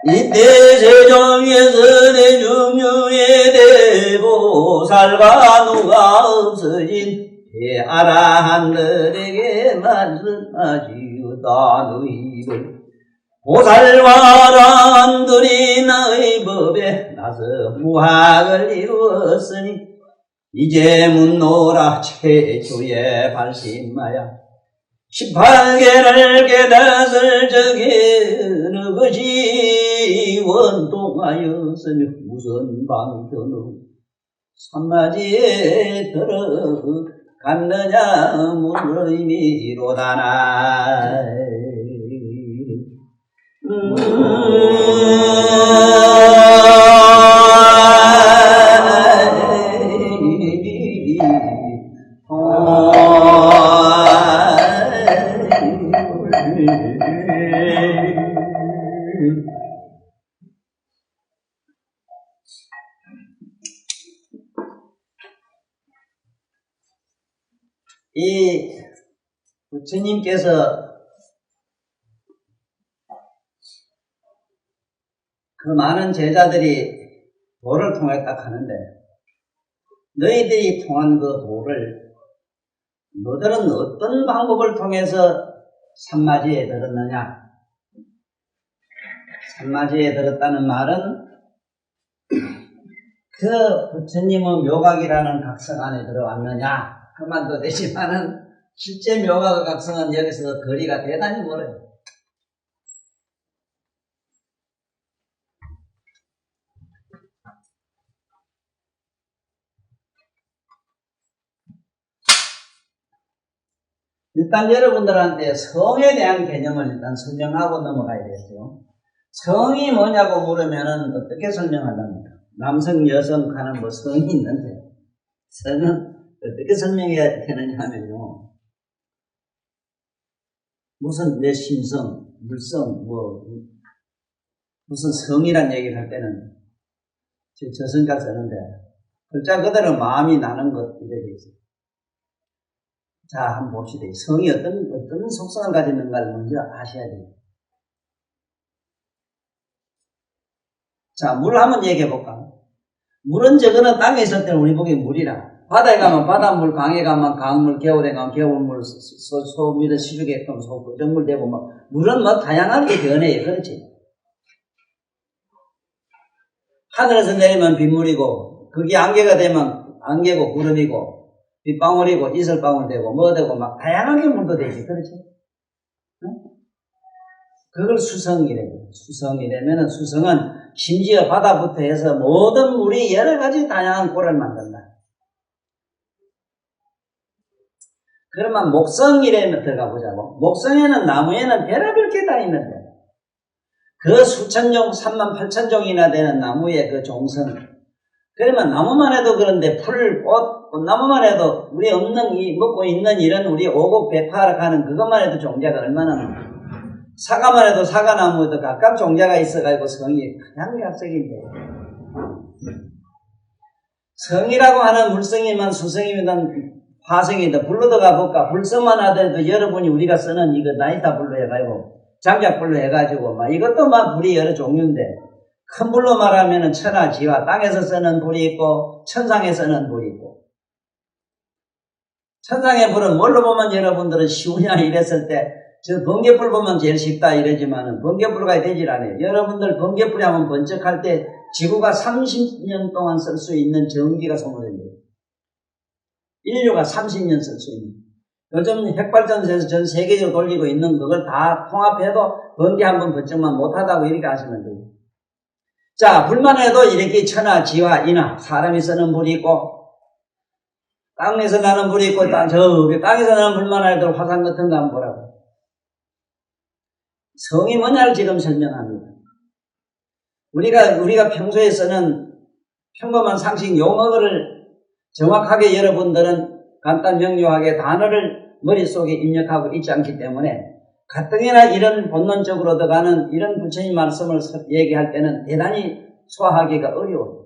이때 세종에서 대중류의 대보살과 누가 없어진 대아라한들에게 말씀하시오다. 너희들 보살과람들이 나의 법에 나서 무학을 이루었으니 이제 묻노라 최초의 발심마야. 18개를 깨닫을 적에 어느 것이 원통하였으며 무슨 방편으로 산마지에 들어갔느냐 물의미로다나. 이 부처님께서 그 많은 제자들이 도를 통했다 하는데, 너희들이 통한 그 도를 너들은 어떤 방법을 통해서 산마지에 들었느냐? 산마지에 들었다는 말은 그 부처님의 묘각이라는 각성 안에 들어왔느냐 그 말도 되지만은 실제 묘각의 각성은 여기서 거리가 대단히 멀어요. 일단 여러분들한테 성에 대한 개념을 일단 설명하고 넘어가야 되겠죠. 성이 뭐냐고 물으면은 어떻게 설명하랍니까? 남성, 여성 하는 뭐 성이 있는데, 성은 어떻게 설명해야 되느냐 하면요. 무슨 내 심성, 물성, 무슨 성이란 얘기를 할 때는 저성까지 쓰는데, 글자 그대로 마음이 나는 것, 이래 돼 있어요. 자, 한번 봅시다. 성이 어떤 속성을 가지는가를 먼저 아셔야 돼요. 자, 물 한번 얘기해 볼까? 물은 저거는 땅에 있을 때는 우리 보기엔 물이라. 바다에 가면 바닷물, 강에 가면 강물, 겨울에 가면 겨울물, 소물은 시주게끔 고정물 되고, 물은 다양하게 변해요. 그렇지? 하늘에서 내리면 빗물이고, 그게 안개가 되면 안개고, 구름이고, 빗방울이고, 이슬방울 되고, 되고, 다양하게 물도 되지. 그렇지? 응? 그걸 수성이래요. 수성이라면은 수성은 심지어 바다부터 해서 모든 물이 여러 가지 다양한 꼴을 만든다. 그러면 목성이라면 들어가 보자고. 목성에는 나무에는 별의별 게 다 있는데, 그 수천 종, 38,000종이나 되는 나무의 그 종성. 그러면 나무만 해도 그런데 풀, 꽃, 나무만 해도 우리 먹고 있는 이런 우리 오곡백파라 하는 그것만 해도 종자가 얼마나 많아. 사과만 해도 사과나무에도 각각 종자가 있어가지고 성이 양각색인데, 성이라고 하는 물성이면 수성이면 화성에도 불로 들어가 볼까? 불서만 하더라도 여러분이 우리가 쓰는 이거 나이타 불로 해가지고 장작 불로 해가지고 막 이것도 막 불이 여러 종류인데 큰 불로 말하면은 천하 지화 땅에서 쓰는 불이 있고 천상에 쓰는 불이 있고 천상의 불은 뭘로 보면 여러분들은 쉬우냐 이랬을 때 저 번개불 보면 제일 쉽다 이러지만은 번개불가 되질 않아요. 여러분들 번개불이 한번 번쩍할 때 지구가 30년 동안 쓸 수 있는 전기가 소모됩니다. 인류가 30년 쓸 수 있는. 요즘 핵발전소에서 전 세계적으로 돌리고 있는 그걸 다 통합해도 번개 한번 번쩍만 못하다고 이렇게 하시면 돼요. 자, 불만 해도 이렇게 천하, 지화, 인하, 사람이 쓰는 불이 있고 땅에서 나는 불이 있고 땅에서 나는 불만 해도 화산 같은 거 한번 보라고. 성이 뭐냐를 지금 설명합니다. 우리가 평소에 쓰는 평범한 상식 용어를 정확하게 여러분들은 간단 명료하게 단어를 머릿속에 입력하고 있지 않기 때문에 가뜩이나 이런 본론적으로 들어가는 이런 부처님 말씀을 얘기할 때는 대단히 소화하기가 어려워요.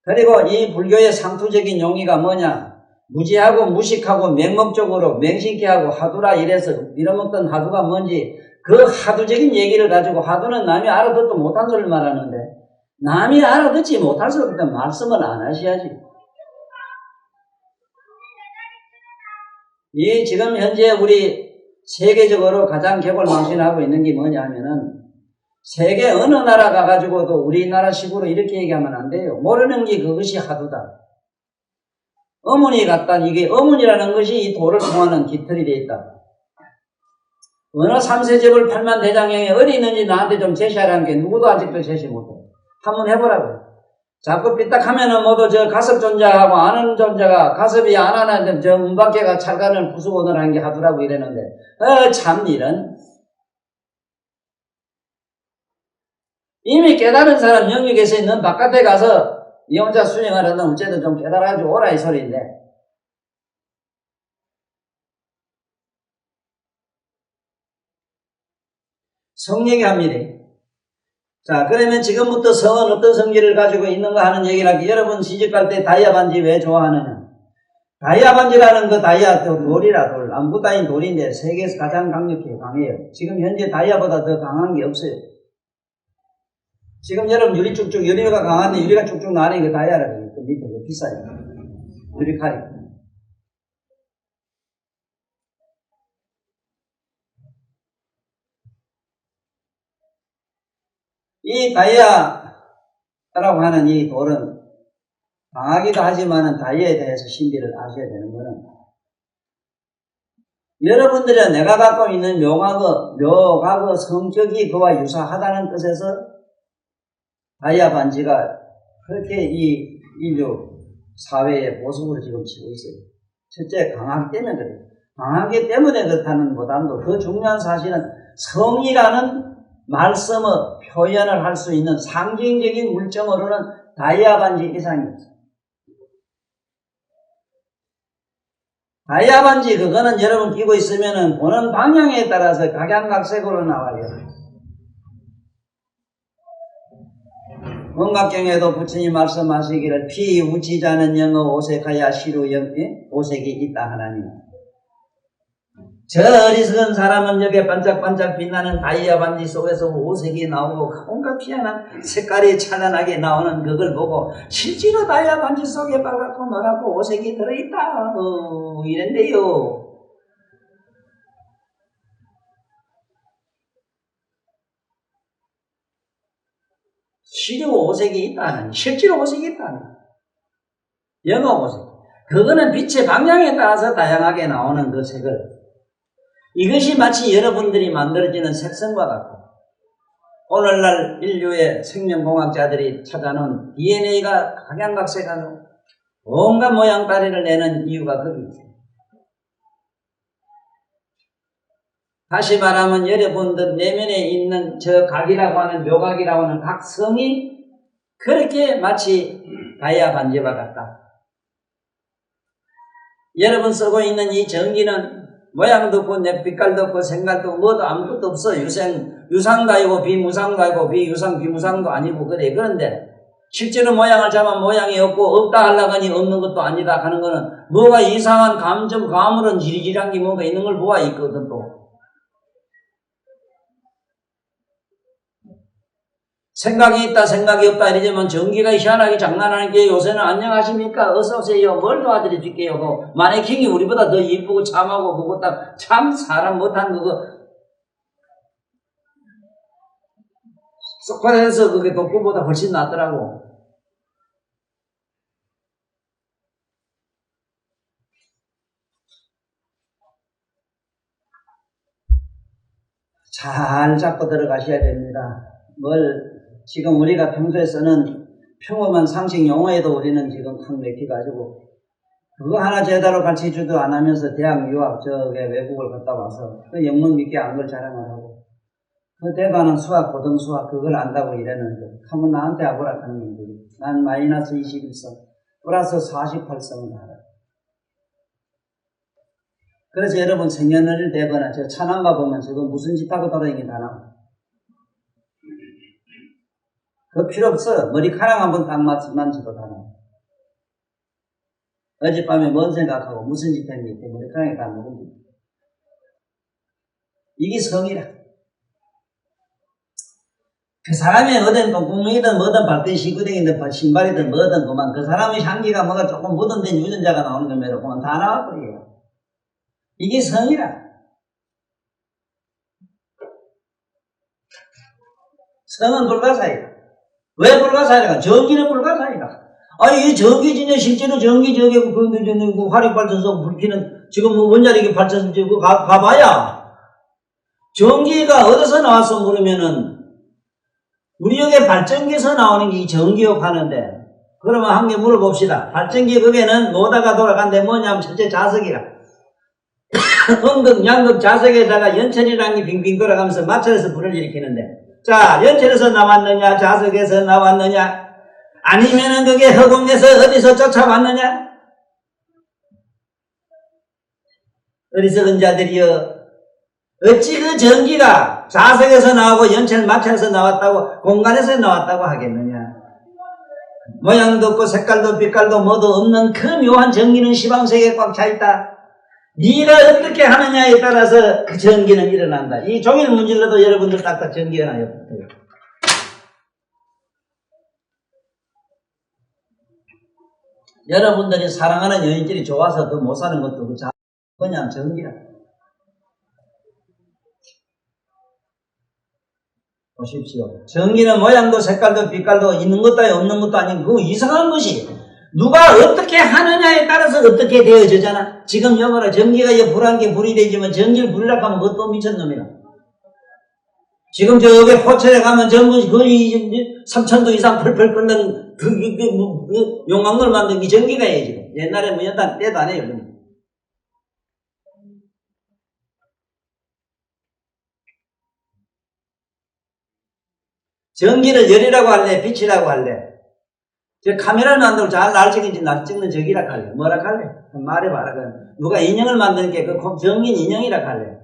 그리고 이 불교의 상투적인 용의가 뭐냐? 무지하고 무식하고 맹목적으로 맹신케하고 하두라 이래서 빌어먹던 하두가 뭔지 그 하두적인 얘기를 가지고 하두는 남이 알아듣도 못한 소리를 말하는데 남이 알아듣지 못할 소리를 말씀을 안 하셔야지. 이 지금 현재 우리 세계적으로 가장 객골망신하고 있는 게 뭐냐 하면은 세계 어느 나라 가가지고도 우리나라식으로 이렇게 얘기하면 안 돼요. 모르는 게 그것이 하두다. 어머니 같다. 이게 어머니라는 것이 이 도를 통하는 깃털이 되어 있다. 어느 3세제불 8만 대장경에 어디 있는지 나한테 좀 제시하라는 게 누구도 아직도 제시 못해. 한번 해보라고요. 자꾸 삐딱하면은 모두 저 가섭존자하고 아는 존자가 가섭이 안 하는 저 문밖에가 찰간을 부수고 오느라는 게 하두라고 이랬는데 참 이런 이미 깨달은 사람 영역에서 있는 바깥에 가서 이 혼자 수행하려면 어쨌든 좀 깨달아가지고 오라 이 소리인데 성 얘기합니다. 자, 그러면 지금부터 성은 어떤 성질을 가지고 있는가 하는 얘기를 하기. 여러분 시집갈 때 다이아 반지 왜 좋아하느냐? 다이아 반지라는 그 다이아 돌이라 돌, 안부 따인 돌인데 세계에서 가장 강해요. 지금 현재 다이아보다 더 강한 게 없어요. 지금 여러분 유리 쭉쭉, 유리가 강한데 유리가 쭉쭉 나는 그 다이아라고 그 밑에 그 비싸요. 유리칼이. 이 다이아라고 하는 이 돌은 강하기도 하지만은 다이아에 대해서 신비를 아셔야 되는 거는 여러분들이 내가 갖고 있는 묘과거 성격이 그와 유사하다는 뜻에서 다이아 반지가 그렇게 이 인류 사회의 보석으로 지금 치고 있어요. 첫째 강하기 때문에 그래요. 강하기 때문에 그렇다는 보다도 더 중요한 사실은 성이라는 말씀의 표현을 할 수 있는 상징적인 물정으로는 다이아 반지 이상이 없어요. 다이아 반지 그거는 여러분 끼고 있으면은 보는 방향에 따라서 각양각색으로 나와요. 원각경에도 부처님 말씀하시기를 피우치자는 영어 오색하야 시루 영에 오색이 있다 하나니 저 어리석은 사람은 여기에 반짝반짝 빛나는 다이아 반지 속에서 오색이 나오고 온갖 희한한 색깔이 찬란하게 나오는 그걸 보고 실제로 다이아 반지 속에 빨갛고 노랗고 오색이 들어있다 이런데요. 실제로 오색이 있다는 실제로 오색이 있다는 영어 오색 그거는 빛의 방향에 따라서 다양하게 나오는 그 색을 이것이 마치 여러분들이 만들어지는 색성과 같고 오늘날 인류의 생명공학자들이 찾아놓은 DNA가 각양각색하고 온갖 모양따리를 내는 이유가 거기 있어요. 다시 말하면 여러분들 내면에 있는 저 각이라고 하는 묘각이라고 하는 각 성이 그렇게 마치 다이아 반지와 같다. 여러분 쓰고 있는 이 전기는 모양도 없고 빛깔도 없고 색깔도 없고 뭐도 아무것도 없어. 유상도 아니고 비무상도 아니고 비유상 비무상도 아니고 그래. 그런데 실제로 모양을 잡아 모양이 없고 없다 하려거니 없는 것도 아니다 하는 거는 뭐가 이상한 감정, 가물은 지리지리한 게 뭔가 있는 걸 보아 있거든 또. 생각이 있다 생각이 없다 이러지만 전기가 희한하게 장난하는 게 요새는 안녕하십니까 어서오세요 뭘 도와드려 줄게요 그 마네킹이 우리보다 더 이쁘고 참하고 그거 딱 참 사람 못한 그거 소파에서 그게 독보보다 훨씬 낫더라고. 잘 잡고 들어가셔야 됩니다. 지금 우리가 평소에 쓰는 평범한 상식 용어에도 우리는 지금 탁 맥혀가지고 그거 하나 제대로 가르쳐주도 안 하면서 대학 유학 외국을 갔다 와서 그 영문 믿게 안 걸 자랑을 하고 그 대단한 수학, 고등수학 그걸 안다고 이랬는데 한번 나한테 아보라 하는 건데 난 마이너스 21성 플러스 48성을 알아. 그래서 여러분 생년월일 되거나 저 찬양가 보면 저거 무슨 짓 하고 돌아다니다 나와. 그거 필요 없어. 머리카락 한번 딱 만져도 다 나와. 어젯밤에 뭔 생각하고 무슨 짓 했는지 머리카락이 다 나오고. 이게 성이라. 그 사람이 어떤 똥구멍이든 뭐든 발등 시구댕이든 신발이든 뭐든 그만 그 사람의 향기가 뭐가 조금 묻은 데 유전자가 나오는 거면 그만 다 나와버려요. 이게 성이라. 성은 불가사이다. 왜 불가사이가? 전기는 불가사이다. 아니, 이 전기 진짜 실제로 전기 저게 그 화력 발전소 불피는 지금 뭐 원자력이 발전소 가봐야 전기가 어디서 나와서 물으면은 우리 여기 발전기에서 나오는 게 이 전기욕 하는데 그러면 한 개 물어봅시다. 발전기 그게는 모다가 돌아간데 뭐냐면 첫째 자석이라. 음극, 양극 자석에다가 연철이라는 게 빙빙 돌아가면서 마찰해서 불을 일으키는데 자, 연철에서 나왔느냐 자석에서 나왔느냐 아니면은 그게 허공에서 어디서 쫓아왔느냐 어리석은 자들이여 어찌 그 전기가 자석에서 나오고 연철 마찰에서 나왔다고 공간에서 나왔다고 하겠느냐 모양도 없고 색깔도 빛깔도 뭐도 없는 그 묘한 전기는 시방세계에 꽉 차있다. 네가 어떻게 하느냐에 따라서 그 전기는 일어난다. 이 종일 문질러도 여러분들 딱딱 전기가 나요. 여러분들이 사랑하는 연인끼리 좋아서 그 못 사는 것도 그냥 전기라. 보십시오. 전기는 모양도 색깔도 빛깔도 있는 것도 없는 것도 아닌 그 이상한 것이 누가 어떻게 하느냐에 따라서 어떻게 되어지잖아. 지금 여봐라 전기가 불한 게 불이 되지만 전기를 불이라고 하면 그것도 미쳤놈이라. 지금 저기 포천에 가면 전부 거의 3,000도 이상 펄펄 끓는 용광로를 만든 게 전기가 해요 지금. 옛날에 뭐 연단 때도 안 해요. 전기를 열이라고 할래? 빛이라고 할래? 저 카메라를 만들고 잘 날 찍은지 날 찍는 저기라고 할래? 뭐라고 할래? 말해봐라. 누가 인형을 만드는 게 그 전기는 인형이라고 할래?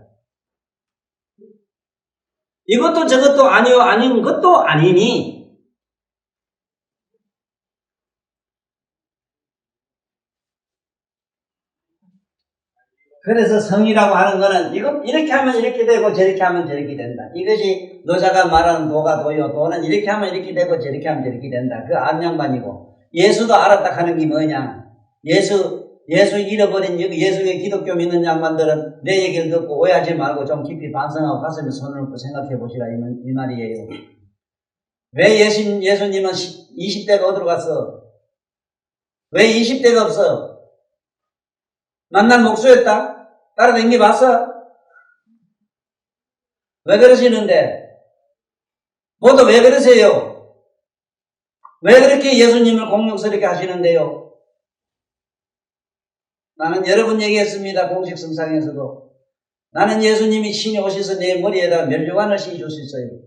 이것도 저것도 아니요, 아닌 것도 아니니. 그래서 성이라고 하는 거는 이렇게 하면 이렇게 되고 저렇게 하면 저렇게 된다. 이것이 노자가 말하는 도가 도요. 도는 이렇게 하면 이렇게 되고 저렇게 하면 저렇게 된다. 그 안양반이고 예수도 알았다 하는 게 뭐냐. 예수 잃어버린 예수의 기독교 믿는 양반들은 내 얘기를 듣고 오해하지 말고 좀 깊이 반성하고 가슴에 손을 얹고 생각해 보시라 이 말이에요. 왜 예수님은 20대가 어디로 갔어? 왜 20대가 없어? 만날 목수였다? 따라다니기 봤어? 왜 그러시는데? 모두 왜 그러세요? 왜 그렇게 예수님을 공격스럽게 하시는데요? 나는 여러 번 얘기했습니다. 공식 성상에서도. 나는 예수님이 신이 오셔서 내 머리에다 멸류관을 씌워줄 수 있어요.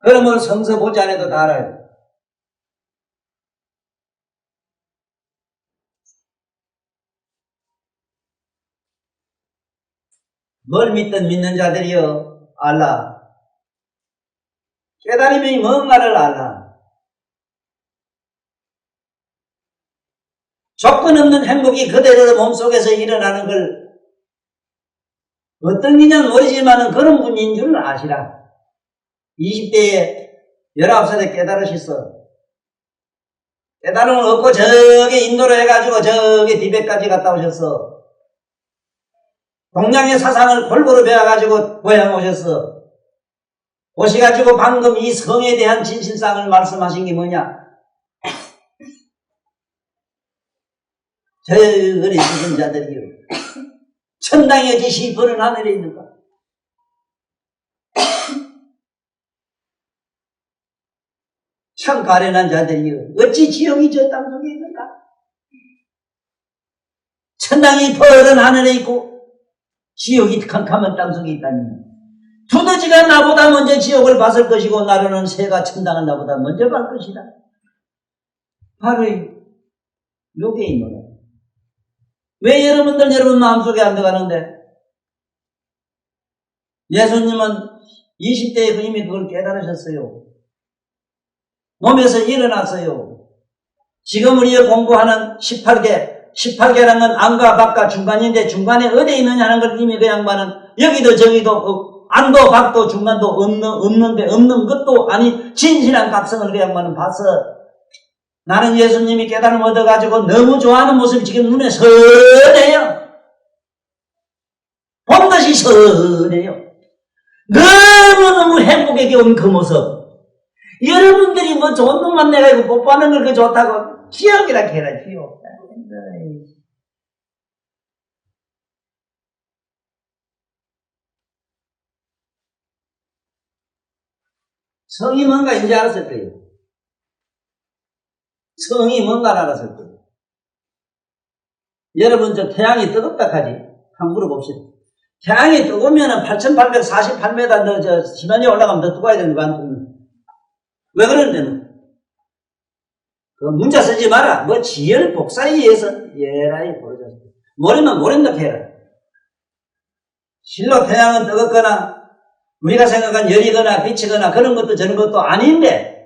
그러면 성서 보지 않아도 다 알아요. 뭘 믿든 믿는 자들이여 알라. 깨달음이 뭔가를 알라. 조건 없는 행복이 그대로 몸속에서 일어나는 걸 어떤 인연 모르지만은 그런 분인 줄 아시라. 20대에 19살에 깨달으셨어. 깨달음을 얻고 저기 인도로 해가지고 저기 티벳까지 갔다 오셨어. 동양의 사상을 골고루 배워가지고 고향 오셨어. 오셔가지고 방금 이 성에 대한 진실상을 말씀하신 게 뭐냐? 저리 죽은 자들이요. 천당에 어찌 시퍼는 하늘에 있는가? 참 가련한 자들이요. 어찌 지옥이 저 땅속에 있는가? 천당이 푸른 하늘에 있고 지옥이 캄캄한 땅속에 있다니. 두더지가 나보다 먼저 지옥을 봤을 것이고 나로는 새가 천당을 나보다 먼저 봤 것이다. 바로 요게 있노라. 왜 여러분 마음속에 안 들어가는데? 예수님은 20대에 이미 그걸 깨달으셨어요. 몸에서 일어났어요. 지금 우리가 공부하는 18개라는 건 안과 밖과 중간인데 중간에 어디에 있느냐는 걸 이미 그 양반은 여기도 저기도 안도 밖도 중간도 없는 것도 아니 진실한 각성을 그 양반은 봤어. 나는 예수님이 깨달음 얻어가지고 너무 좋아하는 모습이 지금 눈에 선해요. 봄듯이 선해요. 너무너무 행복하게 온 그 모습. 여러분들이 뭐 좋은 놈만 내가 이거 뽀뽀하는 걸 그 좋다고 기억이라 해라, 기억. 성이 뭔가 이제 알았을 거예요. 성이 뭔가 알았을 거예요. 여러분, 저 태양이 뜨겁다 하지? 한번 물어봅시다. 태양이 뜨거우면 8,848m 저 지면에 올라가면 더 뜨거워야 되는 거 아니야? 왜 그러는데? 그 문자 쓰지 마라. 뭐 지열 복사에 의해서 예라이 보여줬어. 모르면 모른다 해라. 실로 태양은 뜨겁거나 우리가 생각한 열이거나 빛이거나 그런 것도 저런 것도 아닌데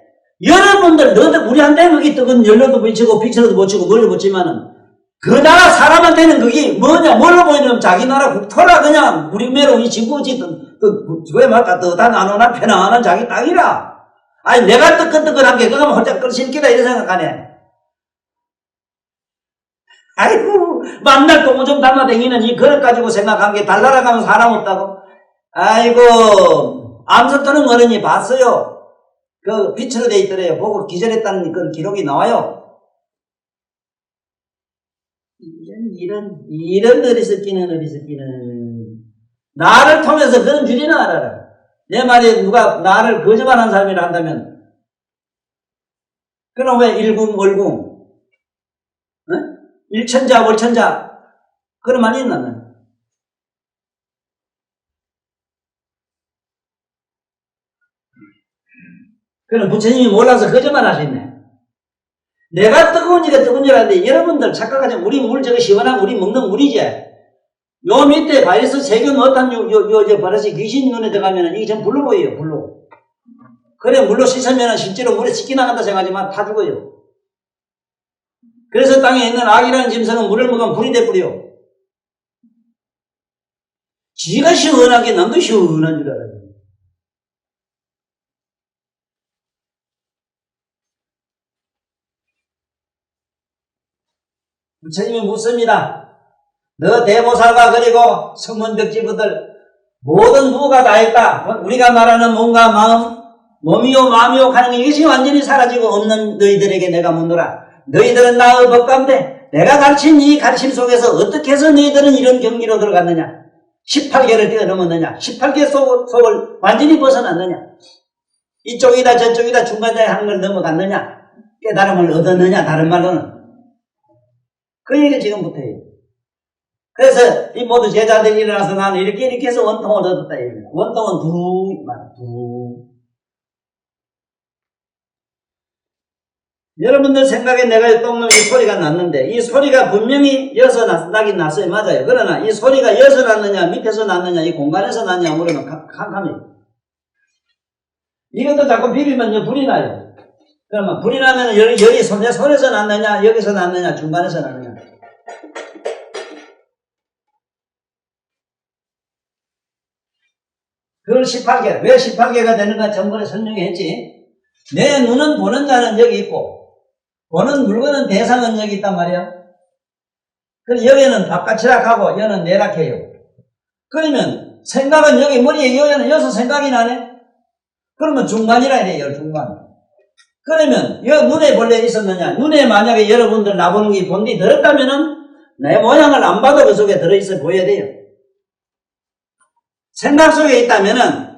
여러분들 너도 우리한테 그게 뜨거운 열로도 비치고 빛으로도 못 치고 뭘로 못 치면은 그 나라 사람한테는 그게 뭐냐 뭘로 보이냐면 자기 나라 국토라 그냥 우리 매로 이 지구지 그왜 말까 뜨뜻한 안온한 편안한 자기 땅이라. 아니 내가 뜨끈뜨끈한 게 그거면 혼자 끌실기다 이런 생각하네. 아이고 만날 똥을 좀 담아다니는 이 그릇 가지고 생각한 게 달나라 가면 사람 없다고. 아이고 암서 뜨는 어른이 봤어요. 그 빛으로 돼 있더래요. 보고 기절했다는 그런 기록이 나와요. 이런 어리석기는 나를 통해서 그런 줄이나 알아라. 내 말에 누가 나를 거짓말한 사람이라 한다면 그럼 왜 일궁월궁 일천자 월천자 그런 말이 있나? 그럼 부처님이 몰라서 거짓말 하셨네. 내가 뜨거운 줄 알았는데 여러분들 착각하지. 우리 물 저거 시원한 우리 먹는 물이지. 요 밑에 바이러스 세균 어떤 저 바이러스 귀신 눈에 들어가면은 이게 전 불로 보여요. 불로. 그래 물로 씻으면은 실제로 물에 씻기 나간다 생각하지만 다 죽어요. 그래서 땅에 있는 악이라는 짐승은 물을 먹으면 불이 돼버려. 지가 시원하게 남도 시원한 줄 알아요. 부처님이 묻습니다. 너 대보살과 그리고 성문벽지부들 모든 부가 다 했다. 우리가 말하는 몸과 마음, 몸이요 마음이요 하는 이것이 완전히 사라지고 없는 너희들에게 내가 묻노라. 너희들은 나의 법가운데 내가 가르친 이 가르침 속에서 어떻게 해서 너희들은 이런 경기로 들어갔느냐? 18개를 뛰어넘었느냐? 18개 속을 완전히 벗어났느냐? 이쪽이다 저쪽이다 중간에 하는 걸 넘어갔느냐? 깨달음을 얻었느냐? 다른 말로는 그 얘기 지금부터 해요. 그래서 이 모두 제자들이 일어나서 나는 이렇게 해서 원통을 얻었다 얘기입니다. 원통은 두. 여러분들 생각에 내가 똥놈 이 소리가 났는데 이 소리가 분명히 여서 나긴 났어요. 맞아요. 그러나 이 소리가 여서 났느냐 밑에서 났느냐 이 공간에서 났느냐 모르면 캄캄해요. 이것도 자꾸 비비면 불이 나요. 그러면 불이 나면 열이 내 손에서 났느냐 여기서 났느냐 중간에서 났느냐 그걸 18개. 왜 18개가 되는가 전번에 설명했지. 내 눈은 보는 자는 여기 있고 보는 물건은 대상은 여기 있단 말이야. 그럼 여기는 바깥이락하고 여기는 내락해요. 그러면 생각은 여기 머리에 여기는 여기서 생각이 나네. 그러면 중간이라 해요. 중간. 그러면 여기 눈에 본래 있었느냐. 눈에 만약에 여러분들 나보는 게 본디 들었다면은 내 모양을 안 봐도 그 속에 들어있어 보여야 돼요. 생각 속에 있다면은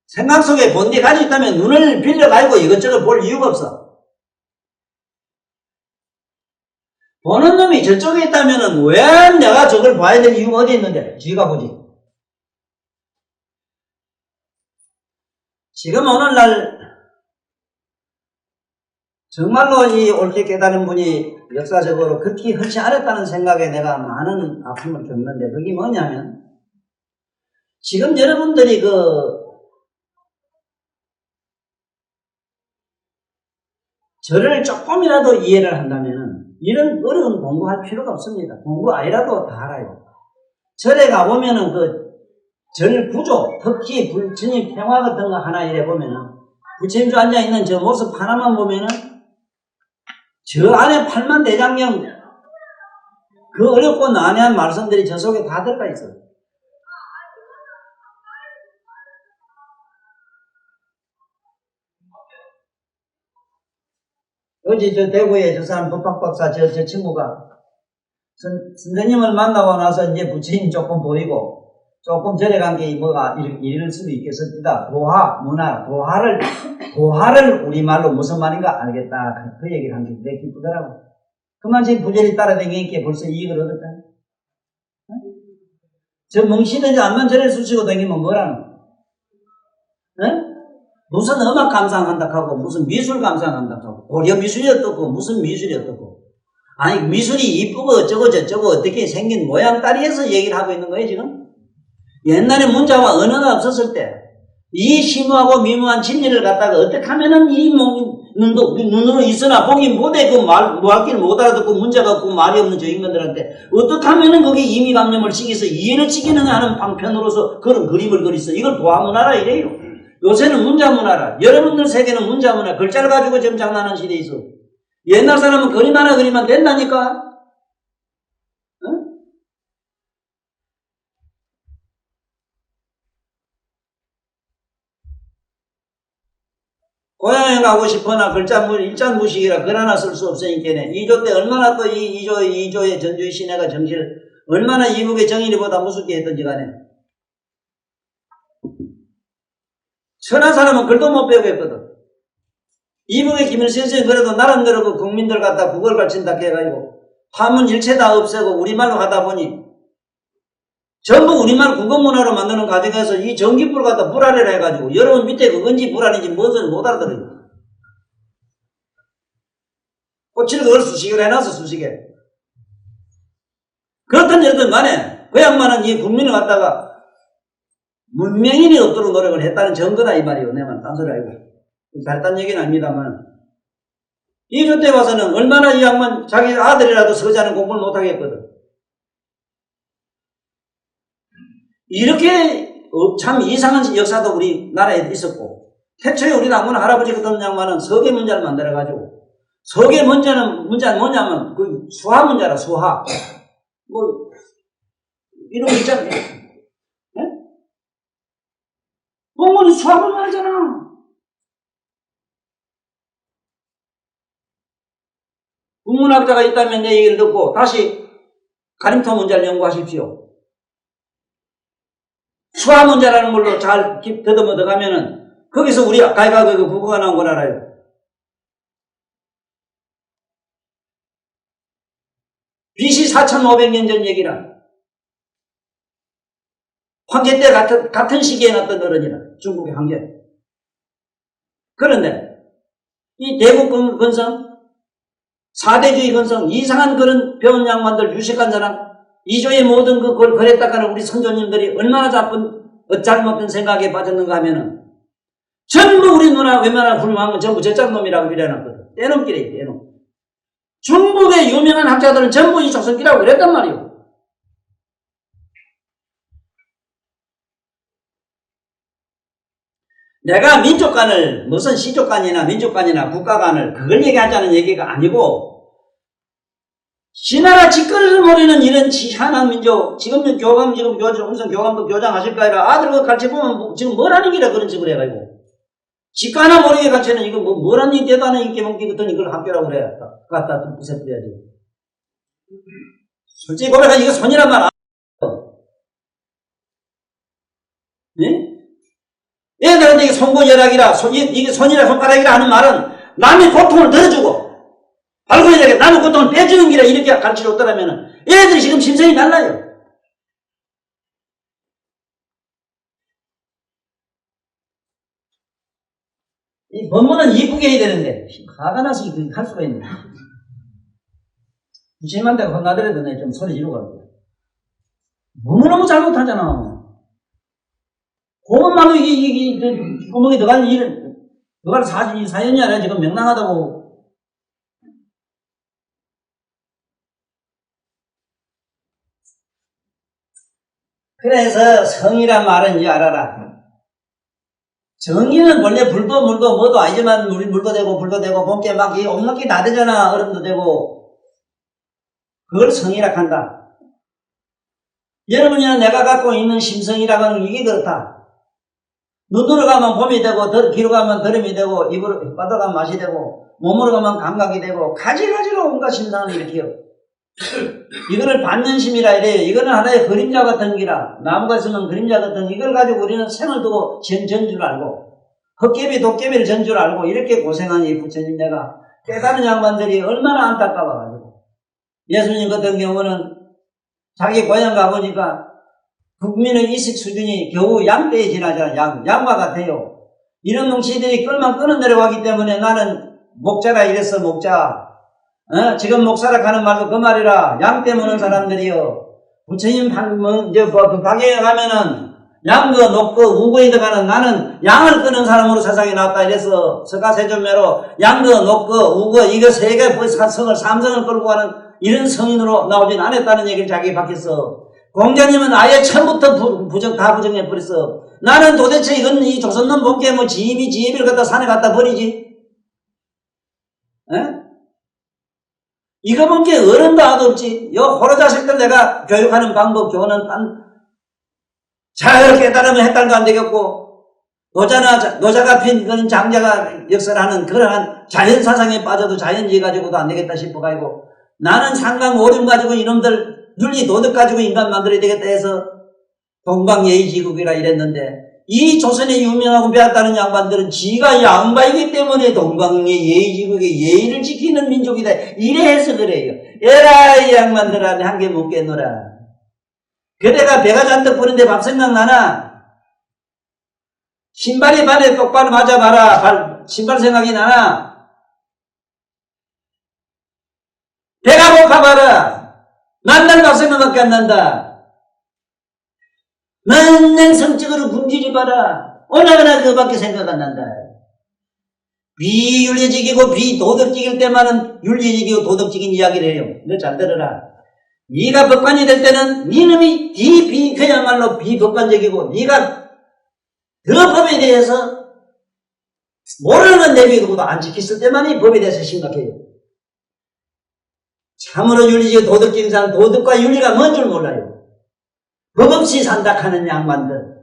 생각 속에 본디 가지고 있다면 눈을 빌려가지고 이것저것 볼 이유가 없어. 보는 놈이 저쪽에 있다면은 왜 내가 저걸 봐야 될 이유가 어디 있는데? 지가 보지. 지금 오늘날 정말로 이 옳게 깨달은 분이 역사적으로 극히 흔치 않았다는 생각에 내가 많은 아픔을 겪는데 그게 뭐냐면 지금 여러분들이 저를 조금이라도 이해를 한다면은 이런 어려운 공부할 필요가 없습니다. 공부 아니라도 다 알아요. 절에 가보면은 절 구조, 특히 불천이 평화 같은 거 하나 이래 보면은 부처님주 앉아있는 저 모습 하나만 보면은 저 안에 팔만대장경 그 어렵고 난해한 말씀들이 저 속에 다 들어가 있어요. 어제 저 대구에 저 사람 법학박사 저 친구가 선생님을 만나고 나서 이제 부처님 조금 보이고 조금 절에 간 게 뭐가 이럴 수도 있겠습니다. 도화를 우리말로 무슨 말인가 알겠다. 그 얘기를 한 게 되게 기쁘더라고. 그만 지금 부절이 따라다니니까 벌써 이익을 얻었다. 응? 저 멍시든지 안만 절에 쑤시고 다니면 뭐라노? 응? 무슨 음악 감상한다 하고 무슨 미술 감상한다 하고 고려 미술이 어떻고 무슨 미술이 어떻고 아니 미술이 이쁘고 어쩌고 저쩌고 어떻게 생긴 모양 따리해서 얘기를 하고 있는 거예요 지금? 옛날에 문자와 언어가 없었을 때 이 심오하고 미묘한 진리를 갖다가 어떻게 하면은 이 눈으로 있으나 보긴 못해 그 뭐할길 못 알아듣고 문자가 없고 말이 없는 저 인간들한테 어떻게 하면은 거기에 임의감념을 시켜서 이해를 시키느냐 하는 방편으로서 그런 그림을 그리서 이걸 도화문화라 이래요. 요새는 문자문화라. 여러분들 세계는 문자문화. 글자를 가지고 지금 장난하는 시대에 있어. 옛날 사람은 그림 하나 그리면 된다니까. 응? 고향에 가고 싶으나 일자무식이라 글 하나 쓸 수 없으니까 2조 때 얼마나 또 이 2조의 전주의 시내가 정신을 얼마나 이북의 정인이보다 무섭게 했던지 간에 천한 사람은 글도 못 배우겠거든. 이북의 김일성은 그래도 나름대로 그 국민들 갖다 국어를 가르친다 해가지고 화문 일체 다 없애고 우리말로 하다 보니 전부 우리말 국어문화로 만드는 과정에서 이 전기불 갖다 불알이라 해가지고 여러분 밑에 그건지 불알인지 무엇을 못 알아들어요. 꼬치를 그걸 수식을 해놔서 수식해. 그렇든 이렇든 간에 그 양반은 이 국민을 갖다가 문명인이 없도록 노력을 했다는 증거다 이 말이에요. 내 말 딴소리 아니고 잘했다는 얘기는 아닙니다만 이조 때 와서는 얼마나 이 양반 자기 아들이라도 서자는 공부를 못하겠거든. 이렇게 참 이상한 역사도 우리나라에 있었고 태초에 우리 당군 할아버지 같은 양반은 서계 문자를 만들어가지고 서계 문자는 뭐냐면 그 수화 문자라 수화 뭐 이런 거 있잖아요. 네? 본문이 수화 문자잖아. 국문학자가 있다면 내 얘기를 듣고 다시 가림토 문자를 연구하십시오. 수화 문자라는 걸로 잘 더듬어 들어가면은 거기서 우리 가이가 그 국어가 나온 걸 알아요. BC 4500년 전 얘기라. 황제 때 같은 시기에 났던 어른이라. 중국의 황제. 그런데 이 대국 건성 4대주의 건성 이상한 그런 배운 양반들 유식한 사람 이조의 모든 그걸 그랬다가는 우리 선조님들이 얼마나 잘못된 생각에 빠졌는가 하면은 전부 우리 누나 웬만한 훌륭한 건 전부 저짝놈이라고 그래놨거든. 떼놈끼리 떼놈. 중국의 유명한 학자들은 전부 이 조선끼라고 그랬단 말이오. 내가 민족간을 무슨 시족간이나 민족간이나 국가간을 그걸 얘기하자는 얘기가 아니고 지나라 짓거리를 모르는 이런 희한한 민족 지금 교감 지금 무슨 교감도 교장 하실 거라 아들 그 같이 보면 지금 뭐라는 기라 그런 식으로 해가지고 지가 하나 모르게 가르치는 이거 뭐라는 이 대단한 인기 먹기 같은 이걸 학교라고 그래 갖다 부숴버려야지. 솔직히 고백하면 이거 손이란 말 안 네? 얘들한테 이게 손고열악이라 이게 손이라 손가락이라 하는 말은 남의 고통을 덜어주고 발굴해야 남의 고통을 빼주는 기라 이렇게 가르쳐줬더라면 얘들이 지금 심성이 달라요. 이 법문은 이쁘게 해야 되는데 화가 나서 할 수가 있네. 부처님한테 혼나더라도 내 좀 소리 지르고 갈게요. 너무너무 잘못하잖아. 그것만도 이게 구멍에 들어가는 일을 들어갈 사연이 아니라 지금 명랑하다고. 그래서 성이란 말은 이제 알아라. 정의는 원래 불도 물도 뭐도 아니지만 물도 되고 불도 되고 본게 막 이 온갖게 다 되잖아. 얼음도 되고 그걸 성이라 한다. 여러분이나 내가 갖고 있는 심성이라고 하는 이게 그렇다. 눈으로 가면 봄이 되고 귀로 가면 더름이 되고 입으로 빠져 가면 맛이 되고 몸으로 가면 감각이 되고 가지가지로 온갖 심상을 일으켜요. 이거를 반면심이라 이래요. 이거는 하나의 그림자 같은 기라. 나무가 쓰는 그림자 같은 이걸 가지고 우리는 생을 두고 전줄 알고 헛개비 도깨비를 전줄 알고 이렇게 고생한 이 부처님 내가 깨달은 양반들이 얼마나 안타까워가지고 예수님 같은 경우는 자기 고향 가보니까 국민의 이식 수준이 겨우 양대에 지나잖아. 양과 같아요. 이런 뭉치들이 끌만 끊어 내려가기 때문에 나는 목자라 이랬어. 목자. 지금 목사라 하는 말도 그 말이라. 양 때무는 사람들이요. 부처님 방에 가면은 양거 녹거 우거에 들어가는 나는 양을 끄는 사람으로 세상에 나왔다 이래서 서가세존매로 양거 녹거 우거 이거 세 개 성을 삼성을 끌고 가는 이런 성인으로 나오진 않았다는 얘기를 자기 밖에서 공자님은 아예 처음부터 다 부정해버렸어. 나는 도대체 이건 이 조선놈 본게 뭐 지혜비를 갖다 산에 갖다 버리지? 에? 이거 본게 어른도 하도 없지. 요 호로 자식들 내가 교육하는 방법 교훈은 잘 깨달으면 해탈도 안 되겠고 노자가 핀 그런 장자가 역설하는 그러한 자연사상에 빠져도 자연주의 가지고도 안 되겠다 싶어가지고 나는 상강 오륜 가지고 이놈들 윤리 도덕 가지고 인간 만들어야 되겠다 해서 동방예의지국이라 이랬는데 이 조선에 유명하고 배웠다는 양반들은 지가 양반이기 때문에 동방예의지국의 예의를 지키는 민족이다 이래 해서 그래요. 에라 이 양반들한테 한 개 못 깨노라. 그대가 배가 잔뜩 부른데 밥 생각나나? 신발이 발에 똑바로 맞아봐라. 신발 생각이 나나? 배가 고파봐라. 만날 밥 생각밖에 안 난다. 맨날 성적으로 굶주리 봐라. 오나가나 그밖에 생각 안 난다. 비윤리적이고 비도덕적일 때만은 윤리적이고 도덕적인 이야기를 해요. 너 잘 들어라. 네가 법관이 될 때는 네놈이 그야말로 비법관적이고 네가 그 법에 대해서 모르는 건 내비두고도 안 지켰을 때만이 법에 대해서 심각해요. 참으로 윤리적 도덕적인 사람 도덕과 윤리가 뭔 줄 몰라요. 법 없이 산다 하는 양반들.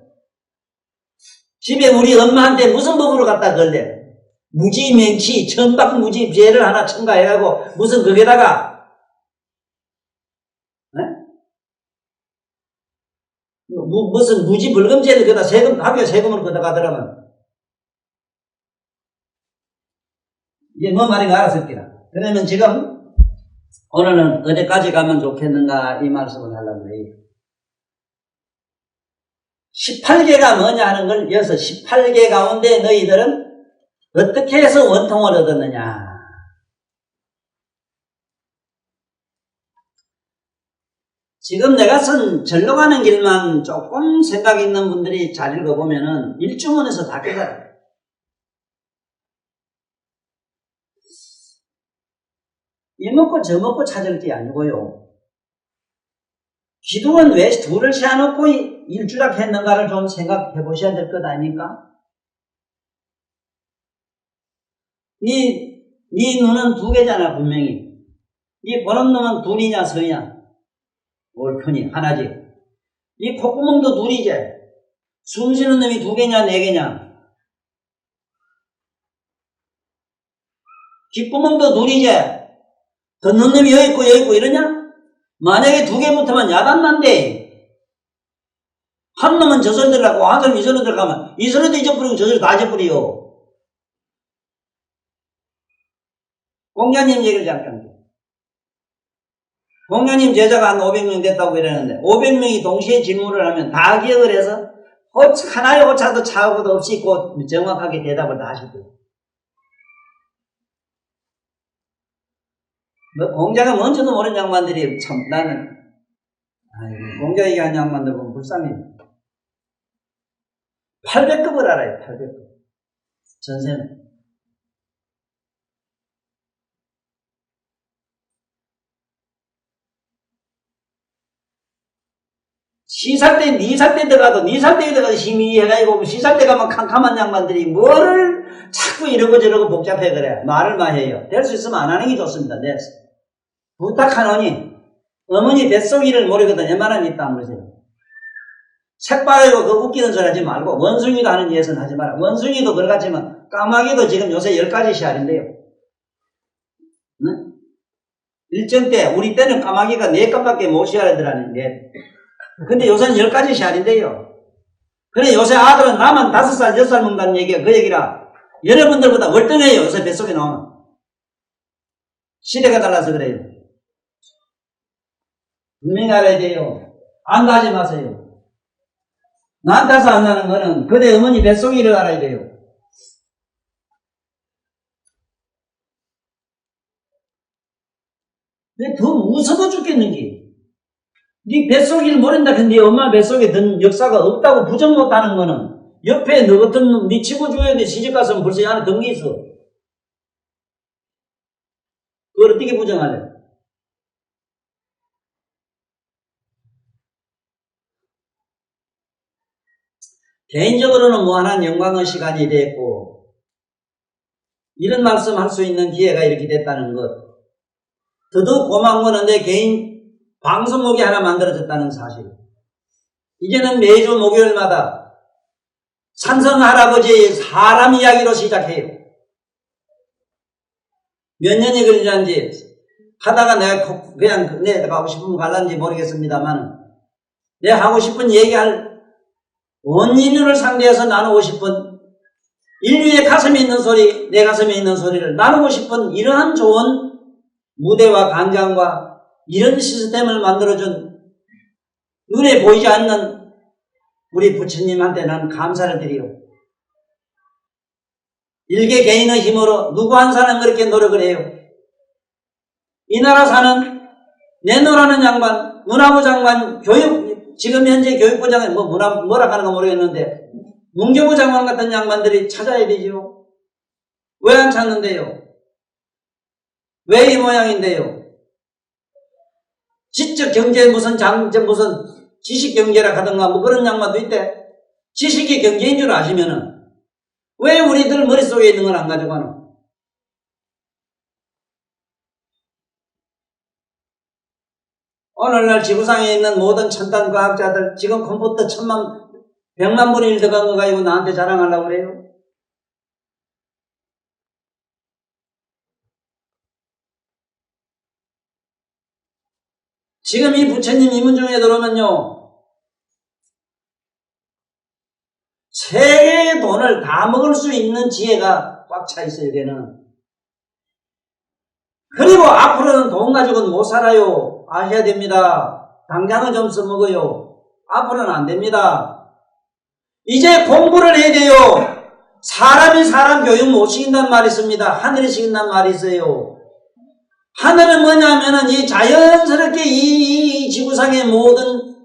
집에 우리 엄마한테 무슨 법으로 갖다 걸래? 무지명치 천박무지 죄를 하나 첨가해가지고 무슨 거기다가 무슨 무지불금죄를 거다 학교 세금으로 걷어가더라면 이게 뭐 말인가 알았을게라. 그러면 지금 오늘은 어디까지 가면 좋겠는가 이 말씀을 하려고 해요. 18개가 뭐냐 하는 걸 여기서 18개 가운데 너희들은 어떻게 해서 원통을 얻었느냐. 지금 내가 쓴 절로 가는 길만 조금 생각 있는 분들이 잘 읽어보면은 일주문에서 다 깨달아요. 이 먹고 저 먹고 찾을 게 아니고요. 기둥은 왜 둘을 세워놓고 일주락 했는가를 좀 생각해 보셔야 될 것 아닙니까? 네 눈은 두 개잖아, 분명히. 네 보는 놈은 둘이냐, 서냐? 옳거니, 하나지. 네 콧구멍도 둘이지. 숨 쉬는 놈이 두 개냐, 네 개냐? 귓구멍도 둘이지. 듣는 놈이 여기 있고 이러냐? 만약에 두 개 붙으면 야단난대. 한 놈은 저절로 들어가고 한 놈은 이절로 들어가면 이절로도 잊어버리고 저절로 다 잊어버려. 공자님 얘기를 잠깐. 공자님 제자가 한 500명 됐다고 이러는데 500명이 동시에 질문을 하면 다 기억을 해서 하나의 오차도 차고도 없이 곧 정확하게 대답을 다 하시고요. 공자가 뭔지도 모르는 양반들이 참 나는 공자 얘기하는 양반들 보면 불쌍해. 800급을 알아요. 800급. 전세는. 시살 때, 니살 때 들어가도, 니살 때 들어가도 힘이 해가지고, 시살 때 가면 캄캄한 양반들이 뭐를 자꾸 이러고 저러고 복잡해 그래. 말을 많이 해요. 될 수 있으면 안 하는 게 좋습니다. 네. 부탁하노니, 어머니 뱃속일을 모르거든. 웬만하면 있다 안 그러세요. 책바르고 그 웃기는 소리 하지 말고, 원숭이도 하는 예선 하지 마라. 원숭이도 그러겠지만, 까마귀도 지금 요새 10가지 씨알인데요. 네? 일정 때, 우리 때는 까마귀가 4값밖에 못 씨알이더라는데, 근데 요새는 10가지 씨알인데요. 그래, 요새 아들은 나만 5살, 6살 먹는다는 얘기가 그 얘기라. 여러분들보다 월등해요. 요새 뱃속에 나오는. 시대가 달라서 그래요. 분명히 알아야 돼요. 안 가지 마세요. 나한테서 안 나는 거는 그대 어머니 뱃속일을 알아야 돼요. 왜 더 무서워 죽겠는지. 네 뱃속일 모른다. 근데 엄마 뱃속에 든 역사가 없다고 부정 못하는 거는 옆에 너 같은 놈, 네 친구 중에 시집가서 벌써 안에 든 게 있어. 그걸 어떻게 부정하래? 개인적으로는 무한한 영광의 시간이 됐고 이런 말씀할 수 있는 기회가 이렇게 됐다는 것. 더더욱 고마운 거는 내 개인 방송국이 하나 만들어졌다는 사실. 이제는 매주 목요일마다 산성 할아버지의 사람 이야기로 시작해요. 몇 년이 걸리는지 하다가 내가 그냥 내가 하고 싶으면 갈란지 모르겠습니다만 내가 하고 싶은 얘기할 온 인류를 상대해서 나누고 싶은 인류의 가슴에 있는 소리, 내 가슴에 있는 소리를 나누고 싶은 이러한 좋은 무대와 광장과 이런 시스템을 만들어준 눈에 보이지 않는 우리 부처님한테 나는 감사를 드려요. 일개 개인의 힘으로 누구 한 사람 그렇게 노력을 해요. 이 나라 사는 내노라는 양반, 문화부 장관, 지금 현재 교육부 장관, 뭐라 하는 거 모르겠는데, 문교부 장관 같은 양반들이 찾아야 되죠. 왜 안 찾는데요? 왜 이 모양인데요? 지적 경제 무슨 지식 경제라 하던가 뭐 그런 양반도 있대. 지식이 경제인 줄 아시면은 왜 우리들 머릿속에 있는 걸 안 가져가노? 오늘날 지구상에 있는 모든 첨단 과학자들 지금 컴퓨터 100만 분의 1 들어간 거 가지고 나한테 자랑하려고 그래요? 지금 이 부처님 이문중에 들어오면요, 세계의 돈을 다 먹을 수 있는 지혜가 꽉 차 있어요, 걔는. 그리고 앞으로는 돈 가지고는 못 살아요. 아셔야 됩니다. 당장은 좀 써먹어요. 앞으로는 안 됩니다. 이제 공부를 해야 돼요. 사람이 사람 교육 못 시킨단 말이 있습니다. 하늘이 시킨단 말이 있어요. 하늘은 뭐냐면은 이 자연스럽게 이 지구상의 모든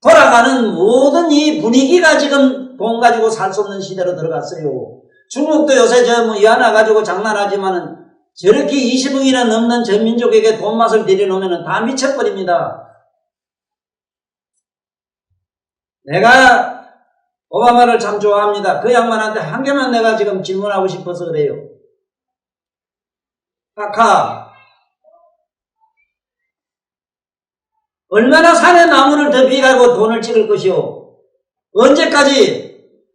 돌아가는 모든 이 분위기가 지금 돈 가지고 살 수 없는 시대로 들어갔어요. 중국도 요새 이 하나 가지고 장난하지만은 저렇게 20억이나 넘는 전 민족에게 돈 맛을 들여놓으면 다 미쳐버립니다. 내가 오바마를 참 좋아합니다. 그 양반한테 한 개만 내가 지금 질문하고 싶어서 그래요. 카카, 얼마나 산에 나무를 더 비가고 돈을 찍을 것이오? 언제까지?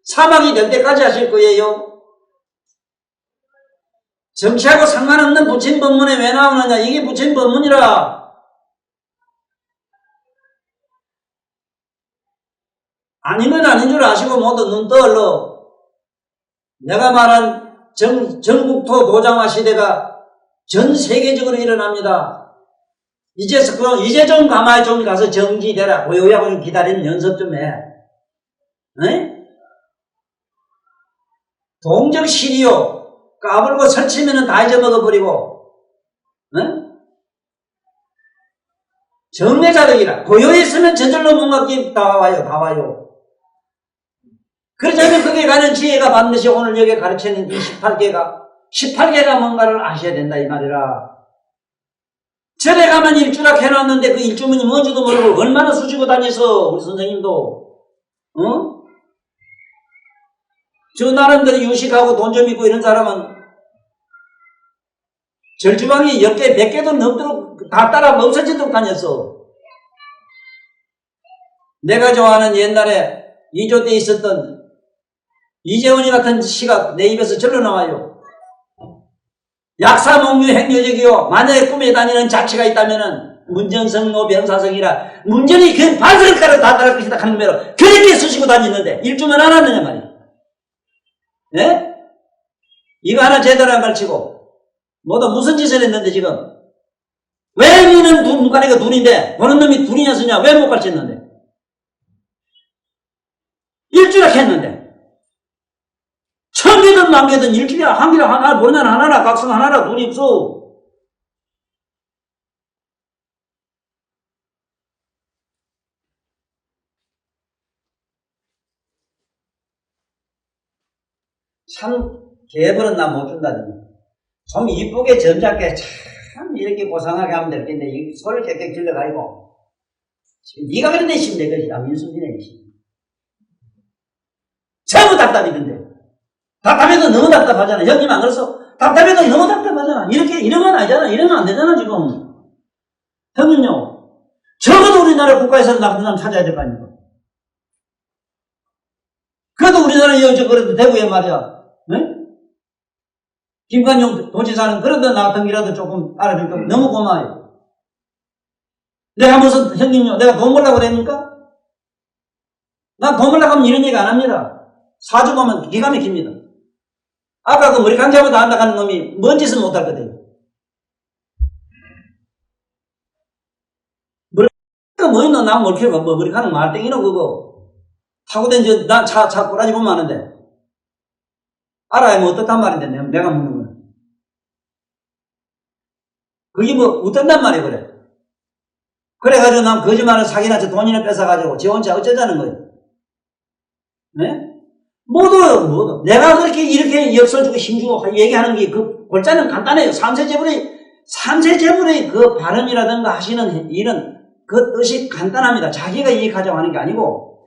사막이 될 때까지 하실 거예요? 정치하고 상관없는 부친 법문에 왜 나오느냐? 이게 부친 법문이라. 아니면 아닌 줄 아시고 모두 눈 떠올러. 내가 말한 전국토 도장화 시대가 전 세계적으로 일어납니다. 이제 좀 가만히 좀 가서 정지되라. 고요하고 좀 기다리는 연습 좀 해. 에? 동적 시리요. 까불고 설치면은 다 잊어먹어버리고. 에? 정례자득이라. 고요히 있으면 저절로 뭔가 다 와요. 그렇다면 그게 가는 지혜가 반드시 오늘 여기 가르치는 이 18개가 뭔가를 아셔야 된다 이 말이라. 절에 가면 일주락 해놨는데 그 일주문이 뭔지도 모르고 얼마나 수지고 다녀서 우리 선생님도 저 나름대로 유식하고 돈 좀 있고 이런 사람은 절주방이 10개 100개도 넘도록 다 따라 없어지도록 다녔어. 내가 좋아하는 옛날에 2조 때 있었던 이재원이 같은 시가 내 입에서 절로 나와요. 약사몽유 행여적이요. 만약에 꿈에 다니는 자치가 있다면은 문전성노 병사성이라 문전이 그 반석가를 다 따를 것이다 하는 매로 그렇게 쓰시고 다니는데 일주만 안 하느냐 말이야. 네? 이거 하나 제대로 안 가르치고 뭐다 무슨 짓을 했는데 지금 왜 니는 눈가리가 둘인데 보는 놈이 둘이냐서냐 왜 못 가르쳤는데 일주락 했는데 천개든 만개든 일주일에 한 개라 하나 보면 하나라 각성 하나라 눈이 없어. 참 개벌은 나 못 준다더니 좀 이쁘게 점잖게 참 이렇게 고상하게 하면 될 텐데 이 소를 깨끗 길러가지고 네가 그런데 있으면 될 것이다. 민수진에 있으면 전부 답답이던데 답답해도 너무 답답하잖아. 형님 안 그래서 답답해도 너무 답답하잖아. 이러면 아니잖아. 이러면 안 되잖아 지금. 형님요 적어도 우리나라 국가에서는 나쁜 사람 찾아야 될 거 아닙니까? 그래도 우리나라 여저 그래도 대구에 말이야. 네? 김관용 도지사는 그래도 나 같은 기라도 조금 알아주니까 너무 고마워요. 내가 무슨 형님요 내가 돈 벌라고 그랬습니까? 난 돈 벌라고 하면 이런 얘기 안 합니다. 사주 보면 기가 막힙니다. 아까 그 머리 강자보다 한다 하는 놈이 뭔 짓을 못할 거거든요. 머리가 뭐 있노? 나 몰키가 뭐 머리카락 말땡이노 그거. 타고 된 나 차 꼬라지 보면 아는데. 알아야 뭐 어떻단 말인데 내가 묻는 거는. 그게 뭐 어떤단 말이야 그래. 그래가지고 난 거짓말을 사기나 돈이나 뺏어가지고 지 혼자 어쩌자는 거예요. 네? 모두 내가 그렇게 이렇게 역설주고 힘주고 얘기하는 게 그 골자는 간단해요. 삼세제불의 그 발음이라든가 하시는 일은 그 뜻이 간단합니다. 자기가 이익하자고 하는 게 아니고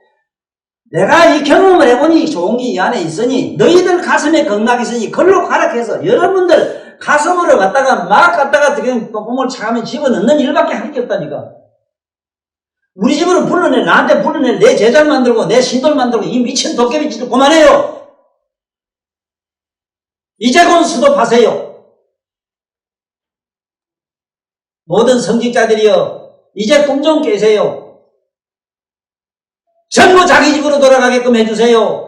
내가 이 경험을 해보니 좋은 게 이 안에 있으니 너희들 가슴에 극락이 있으니 걸로 가락해서 여러분들 가슴으로 갖다가 지금 똥구멍을 차가면 집어넣는 일밖에 할 게 없다니까. 우리 집으로 나한테 불러낼 내 제작 만들고 내 신돌 만들고 이 미친 도깨비 짓을 그만해요. 이제 곧 수도하세요. 모든 성직자들이여 이제 꿈 좀 깨세요. 전부 자기 집으로 돌아가게끔 해주세요.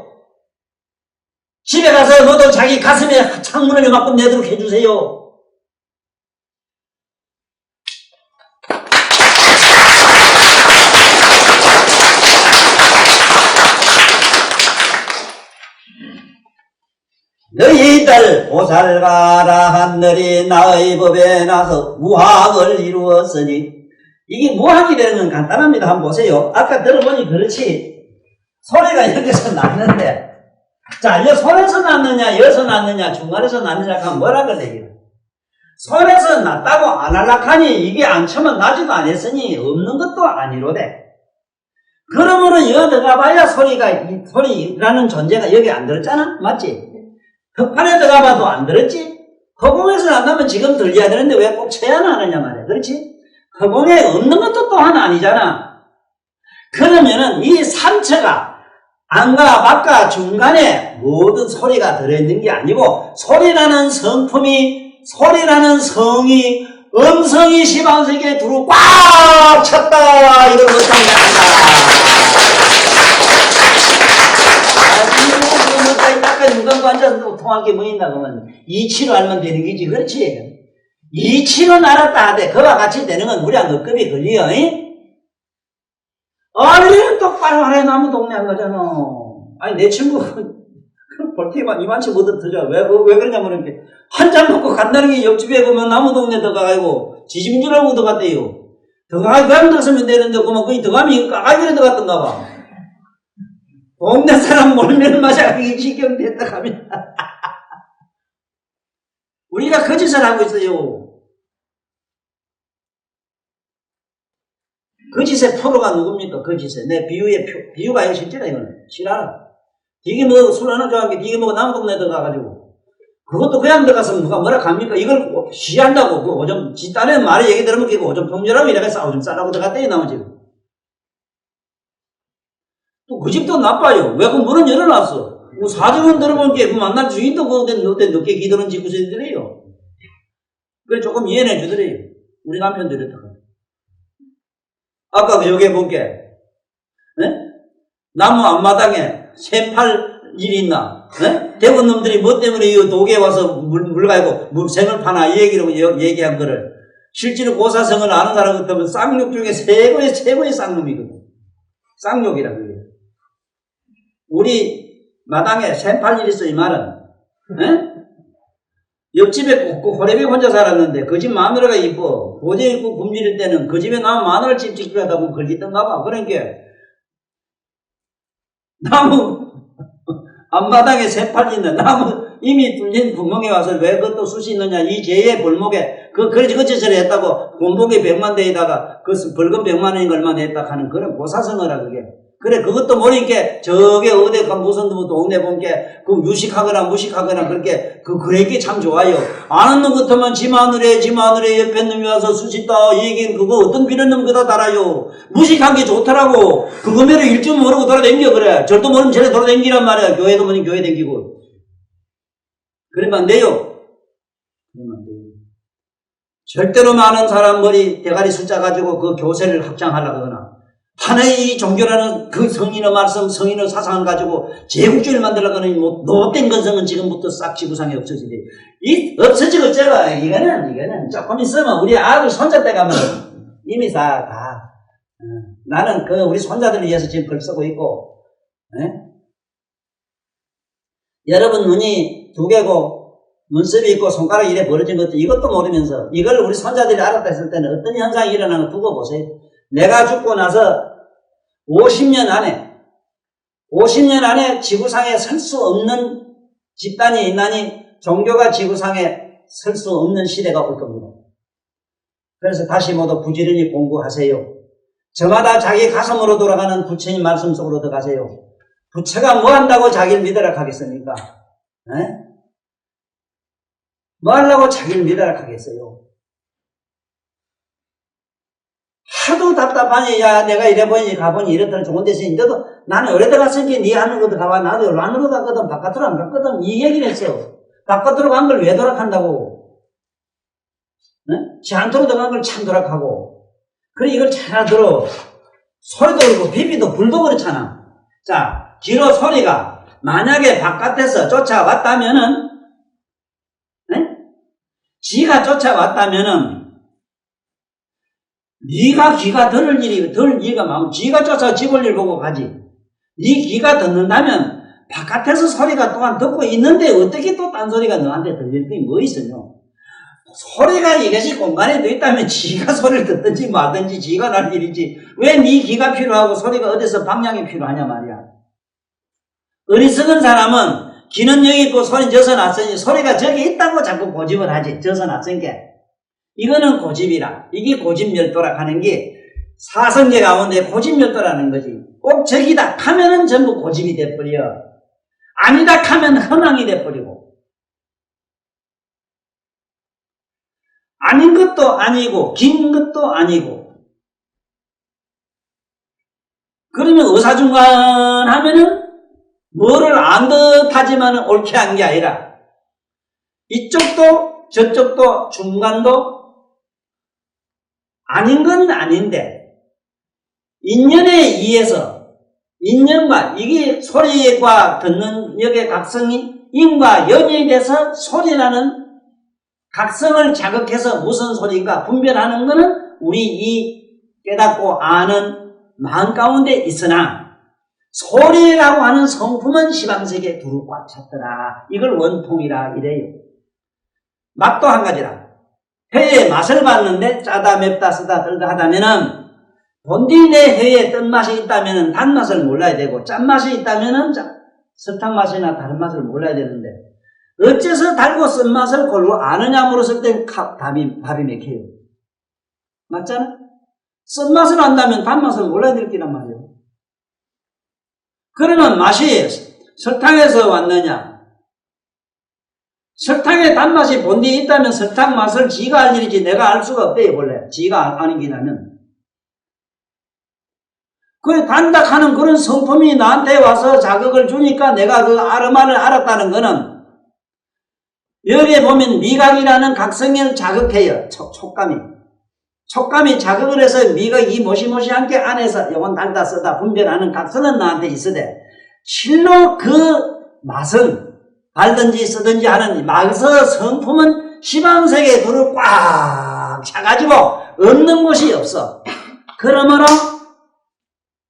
집에 가서 너도 자기 가슴에 창문을 요만큼 내도록 해주세요. 너희들 보살가라 하늘이 나의 법에 나서 무학을 이루었으니 이게 무학이 되는 건 간단합니다. 한번 보세요. 아까 들어보니 그렇지 소리가 여기서 났는데 자 이거 손에서 났느냐 여기서 났느냐 중간에서 났느냐 하면 뭐라 그래. 손에서 났다고 안 할락하니 이게 안 쳐면 나지도 않았으니 없는 것도 아니로되 그러므로 여기 들어가봐야 이 소리라는 존재가 여기 안 들었잖아? 맞지? 흑판에 들어가봐도 안 들었지? 허공에서 난다면 지금 들려야 되는데 왜 꼭 쳐야나 하느냐 말이야. 그렇지? 허공에 없는 것도 또한 아니잖아. 그러면은 이 삼처가 안과 밖과 중간에 모든 소리가 들어있는 게 아니고 소리라는 소리라는 성이 음성이 시방세계에 두루 꽉 찼다 이걸 못한다. 아까 눈감고 앉아서 통할 게 뭐 있나 그러면 이치로 알면 되는 거지. 그렇지? 이치로 알았다 하되 그와 같이 되는 건 우리가 억급이 걸려. 아니 똑바로 하래 나무 동네 한 거잖아. 아니 내 친구 볼테만 이만치 못 듣죠. 왜 그러냐면 이렇게 한잔 먹고 간다는 게 옆집에 보면 나무 동네 들어가고 지짐인 줄 알고 들어갔대요. 들어가기 그냥 들었으면 되는데 그러면 거기 들어가면 까가기로 들어갔던가 봐. 동네 사람 몰면 마셔가기 지경됐다 하면 우리가 거짓을 하고 있어요. 거짓의 프로가 누굽니까? 거짓의 내 비유가 아니고 실제라 이거는 실화라. 되게 뭐 술 하나 좋아하는 게 되게 뭐 나무 동네 들어가가지고 그것도 그냥 들어가서 누가 뭐라 합니까? 이걸 시한다고 그 오점 지딴에 말에 얘기 들으면 그거 오점 통제라고 이래가 싸우좀 싸라고 들어갔대요 나머지. 또 그 집도 나빠요. 왜 그 문은 열어놨어? 뭐 사정은 들어본 게 그 만날 주인도 그때 늦게 기도는 짓고 있더래요. 그래 조금 이해해 주더래요. 우리 남편도 이랬다가. 아까 여기에 본 게 나무 앞마당에 새팔 일이 있나? 대구 놈들이 뭐 때문에 이 도계에 와서 물 가지고 생을 파나 이 얘기로 얘기한 거를 실제로 고사성을 아는 사람 같으면 쌍욕 중에 최고의 쌍놈이거든. 쌍욕이라 그래요. 우리 마당에 새팔 일 있어 이 말은 옆집에 호래비 혼자 살았는데 그 집 마누라가 이뻐. 보제 입고 굶주릴 때는 그 집에 나무 마누라 집 지키려다 보면 걸리던가 봐. 그러니까 나무 앞마당에 새팔 있는 나무 이미 뚫린 구멍에 와서 왜 그것도 숱이 있느냐. 이 죄의 벌목에 그래서 그 짓을 했다고 공복에 100만 대에다가 그 벌금 100만 원인가 얼마 냈다 하는 그런 고사성어라 그게. 그래 그것도 모르니까 저게 어디 무슨 동네 본게 그 유식하거나 무식하거나 그렇게 그러기 참 좋아요. 아는 놈 같으면 지 마누래 옆에 놈이 와서 수시다 이 얘기는 그거 어떤 비는 놈 그다 달아요. 무식한 게 좋더라고. 그거 매로 일점 모르고 돌아다니겨 그래. 절도 모르면 저래 돌아다니란 말이야. 교회도 모르면 교회 다니고. 그러면 안 돼요. 그러면 안 돼요. 절대로 많은 사람 머리 대가리 숫자 가지고 그 교세를 확장하려고 하거나 하나의 이 종교라는 그 성인의 말씀, 성인의 사상을 가지고 제국주의를 만들려고 하는 뭐 노헛된 건성은 지금부터 싹 지구상에 없어지대. 없어지고 어쩌라. 이거는 조금 있으면 우리 아들 손자 때 가면 이미 나는 우리 손자들을 위해서 지금 글 쓰고 있고, 여러분 눈이 두 개고 눈썹이 있고 손가락이 이래 벌어진 것도 이것도 모르면서 이걸 우리 손자들이 알았다 했을 때는 어떤 현상이 일어나는 거 두고 보세요. 내가 죽고 나서 50년 안에 지구상에 설 수 없는 집단이 있나니 종교가 지구상에 설 수 없는 시대가 올 겁니다. 그래서 다시 모두 부지런히 공부하세요. 저마다 자기 가슴으로 돌아가는 부처님 말씀 속으로 들어가세요. 부처가 뭐 한다고 자기를 믿으라 하겠습니까? 뭐 하려고 자기를 믿으라 하겠어요? 하도 답답하니, 야, 내가 이래보니, 가보니, 이렇더니 좋은 데서 있는데도 나는 오래 들어갔으니까 니 하는 것도 가봐. 나도 여기로 안으로 갔거든, 바깥으로 안 갔거든. 이 얘기를 했어. 바깥으로 간 걸 왜 도락한다고? 지 안으로 들어간 걸 참 도락하고. 그래, 이걸 잘 알아들어. 소리도 그렇고, 비비도 불도 그렇잖아. 자, 기로 소리가 만약에 바깥에서 쫓아왔다면은, 지가 쫓아왔다면은, 네가 귀가 들 일이가 많으면 지가 쫓아서 집을 일 보고 가지. 네 귀가 듣는다면 바깥에서 소리가 또한 듣고 있는데 어떻게 또 딴 소리가 너한테 들릴 게 뭐 있어요? 소리가 이것이 공간에 돼 있다면 지가 소리를 듣든지 말든지 지가 날 일이지. 왜 네 귀가 필요하고 소리가 어디서 방향이 필요하냐 말이야. 어리석은 사람은 귀는 여기 있고 소리는 저서 났으니 소리가 저기 있다고 자꾸 고집을 하지. 저서 났으니까. 이거는 고집이라. 이게 고집멸도라 하는 게 사성계 가운데 고집멸도라는 거지. 꼭 적이다 하면은 전부 고집이 돼버려. 아니다 하면 허망이 돼버리고. 아닌 것도 아니고 긴 것도 아니고. 그러면 의사중간 하면은 뭐를 안 듯하지만은 옳게 한 게 아니라 이쪽도 저쪽도 중간도 아닌 건 아닌데 인연에 의해서 인연과 이게 소리과 듣는 역의 각성이 인과 연이 돼서 소리라는 각성을 자극해서 무슨 소리인가 분별하는 것은 우리 이 깨닫고 아는 마음 가운데 있으나 소리라고 하는 성품은 시방세계에 두루 꽉 찼더라. 이걸 원통이라 이래요. 맛도 한 가지라. 회의 맛을 봤는데 짜다 맵다 쓰다 들다 하다면은 본디 내 회에 뜬 맛이 있다면은 단맛을 몰라야 되고 짠맛이 있다면은 설탕 맛이나 다른 맛을 몰라야 되는데 어째서 달고 쓴맛을 골고 아느냐 물었을 땐 답이 맥혀요. 맞잖아? 쓴맛을 안다면 단맛을 몰라야 될 끼란 말이에요. 그러면 맛이 설탕에서 왔느냐? 설탕에 단맛이 본디 있다면 설탕 맛을 지가 알 일이지 내가 알 수가 없대요. 원래 지가 아는 게 나면 그 단닥하는 그런 성품이 나한테 와서 자극을 주니까 내가 그 아르마를 알았다는 거는 여기에 보면 미각이라는 각성을 자극해요. 촉감이 자극을 해서 미각이 모시모시한 게 안에서 요건 달다 쓰다 분별하는 각성은 나한테 있으되 실로 그 맛은 달든지 쓰든지 하는 맛의 성품은 시방세계에 둘을 꽉 차가지고 없는 곳이 없어. 그러므로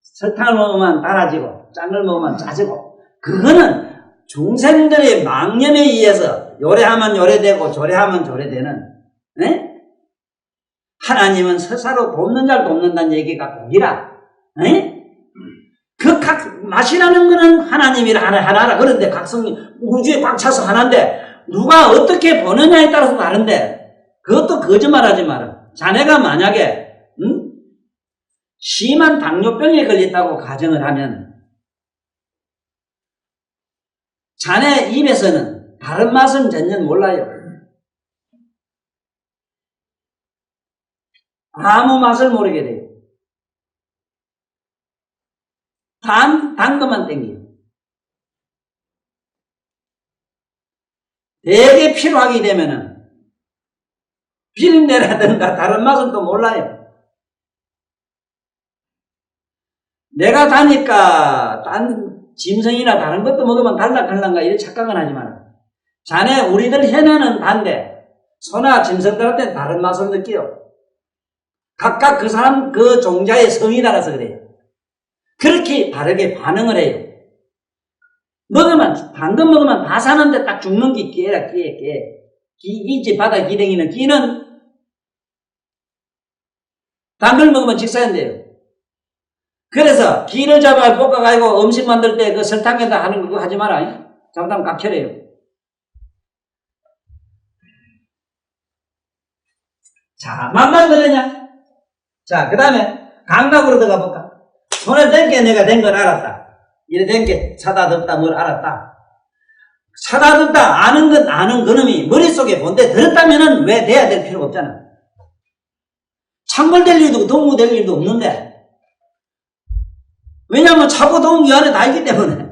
설탕을 먹으면 달아지고 짠 걸 먹으면 짜지고 그거는 중생들의 망념에 의해서 요래하면 요래되고 조래하면 조래되는 에? 하나님은 스스로 돕는 자 돕는다는 얘기가 공이라 그 맛이라는 거는 하나님이라 하나라. 그런데 각성이 우주에 꽉 차서 하나인데 누가 어떻게 보느냐에 따라서 다른데 그것도 거짓말하지 마라. 자네가 만약에 심한 당뇨병에 걸렸다고 가정을 하면 자네 입에서는 다른 맛은 전혀 몰라요. 아무 맛을 모르게 돼요. 단 것만 땡겨요. 되게 필요하게 되면은 비린내라든가 다른 맛은 또 몰라요. 내가 다니까 딴 짐승이나 다른 것도 먹으면 달라갈란가 이런 착각은 하지 마라. 자네 우리들 해내는 단데 소나 짐승들한테 다른 맛을 느껴요. 각각 그 사람 그 종자의 성이 따라서 그래요. 그렇게 다르게 반응을 해요. 당근 먹으면 다 사는데 딱 죽는 게 끼라. 이집 바다 기댕이는 끼는 당근 먹으면 직사한대요. 그래서 기를 잡아 볶아가지고 음식 만들 때 그 설탕에다 하는 거 그거 하지 마라. 잘못하면 각혈해요. 자, 만만 그러냐? 자, 그 다음에 감각으로 들어가 볼까? 손에 댄 게 내가 된 걸 알았다. 이래 된 게 사다 듣다 뭘 알았다. 사다 듣다 아는 것 아는 그놈이 머릿속에 본데 들었다면은 왜 돼야 될 필요가 없잖아. 창궐될 일도 동무될 일도 없는데 왜냐하면 차고 동기 안에 다 있기 때문에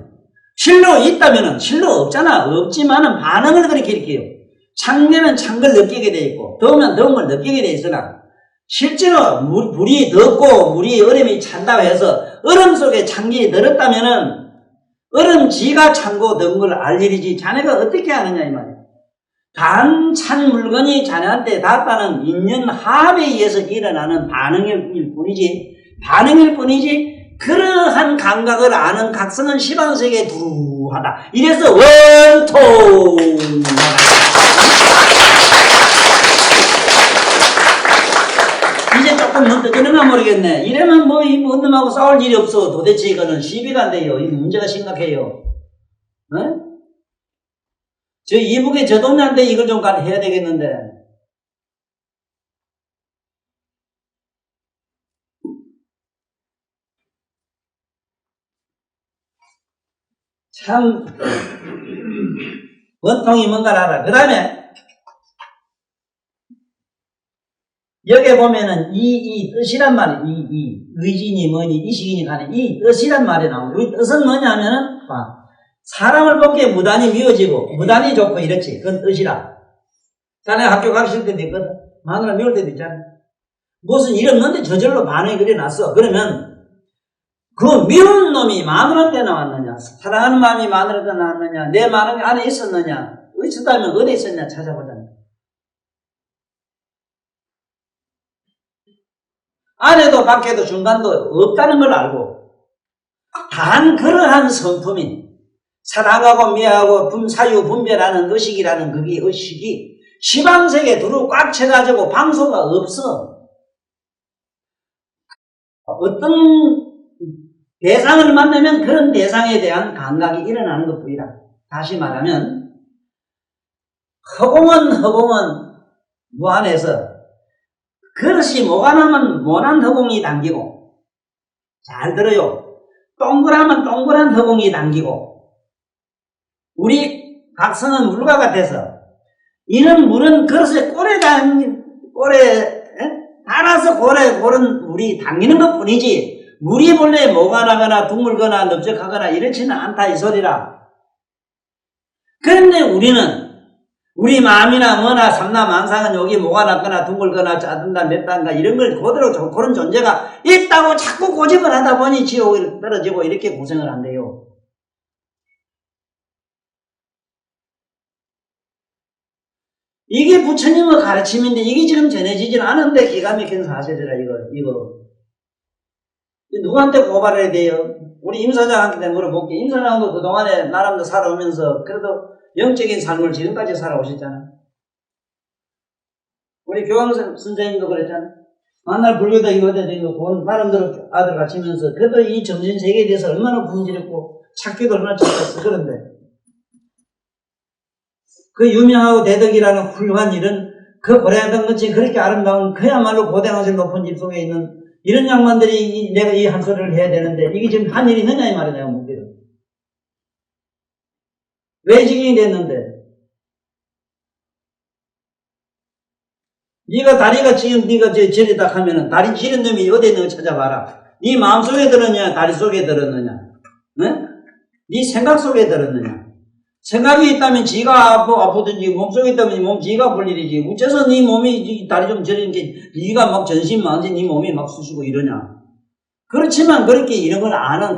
실로 있다면은 실로 없잖아. 없지만은 반응을 그렇게 일으켜요. 창내면 찬 걸 느끼게 돼 있고 더우면 더운 걸 느끼게 돼 있으나 실제로 물이 덥고 물이 얼음이 찬다고 해서 얼음 속에 찬 게 들었다면은 얼음 지가 찬고 더운 걸 알 일이지 자네가 어떻게 아느냐 이 말이야. 단 찬 물건이 자네한테 닿았다는 인연 합에 의해서 일어나는 반응일 뿐이지 그러한 감각을 아는 각성은 시방세계에 두루하다. 이래서 원통 이제 조금 늦어지는가 모르겠네. 이러면 뭐 이 언놈하고 싸울 일이 없어. 도대체 이거는 시비가 안 돼요. 이 문제가 심각해요. 저 이북에 저 동네한테 이걸 좀 해야 되겠는데. 참 원통이 뭔가를 알아. 그 다음에 여기 보면은 이 뜻이란 말이 이 의진이 뭐니 이식이니 간에 이 뜻이란 말이 나오고 이 뜻은 뭐냐면은 사람을 보기에 무단히 미워지고 무단히 좋고 이렇지. 그건 뜻이라. 자네 학교 가실 때도 있거든. 마누라 미울 때도 있잖아. 무슨 일 없는데 저절로 반응이 그려놨어. 그러면 그 미운 놈이 마누라한테 나왔느냐, 사랑하는 마음이 마누라한테 나왔느냐, 내 마음 안에 있었느냐, 있었다면 어디 있었냐 찾아보자. 안에도 밖에도 중간도 없다는 걸 알고 단 그러한 성품이 사랑하고 미워하고 사유 분별하는 의식이라는 그게 의식이 시방색에 두루 꽉 채가지고 방소가 없어. 어떤 대상을 만나면 그런 대상에 대한 감각이 일어나는 것뿐이라. 다시 말하면 허공은 무한해서 그릇이 뭐가 나면 모난 허공이 당기고, 잘 들어요. 동그라면 동그란 허공이 당기고, 우리 각성은 물과 같아서 이런 물은 그릇에 꼴에 달아서 고른 물이 당기는 것 뿐이지 물이 본래 뭐가 나거나 둥글거나 넓적하거나 이렇지는 않다 이 소리라. 그런데 우리는 우리 마음이나 뭐나 삼나 만상은 여기 뭐가 났거나 둥글거나 짜든가 맵단가 이런 걸 그대로 그런 존재가 있다고 자꾸 고집을 하다 보니 지옥에 떨어지고 이렇게 고생을 한대요. 이게 부처님의 가르침인데 이게 지금 전해지질 않은데 기가 막힌 사실이라 이거. 누구한테 고발을 해야 돼요? 우리 임 사장한테 물어볼게. 임 사장도 그동안에 나름대로 살아오면서 그래도 영적인 삶을 지금까지 살아오셨잖아. 우리 교황 선생님도 그랬잖아. 만날 불교다 이거다 이거 나름대로 아들 가르치면서 그래도 이 정신세계에 대해서 얼마나 분질했고 찾기도 얼마나 찾았어. 그런데 그 유명하고 대덕이라는 훌륭한 일은 그 고려하던 것이 그렇게 아름다운 그야말로 고대강실 높은 집 속에 있는 이런 양반들이 내가 이 한 소리를 해야 되는데 이게 지금 한 일이 있느냐 이 말이야 내가 묻기를. 왜 지경이 됐는데? 네가 다리가 지금 네가 저리다 하면은 다리 지른 놈이 어디에 있는 거 찾아봐라. 네 마음속에 들었느냐 다리 속에 들었느냐? 네? 네 생각 속에 들었느냐? 생각이 있다면 지가 아프든지 몸속에 있다면 몸 지가 아플 일이지. 어째서 네 몸이 다리 좀 저리는 게 네가 막 전신 만지 네 몸이 막 쑤시고 이러냐. 그렇지만 그렇게 이런 걸 아는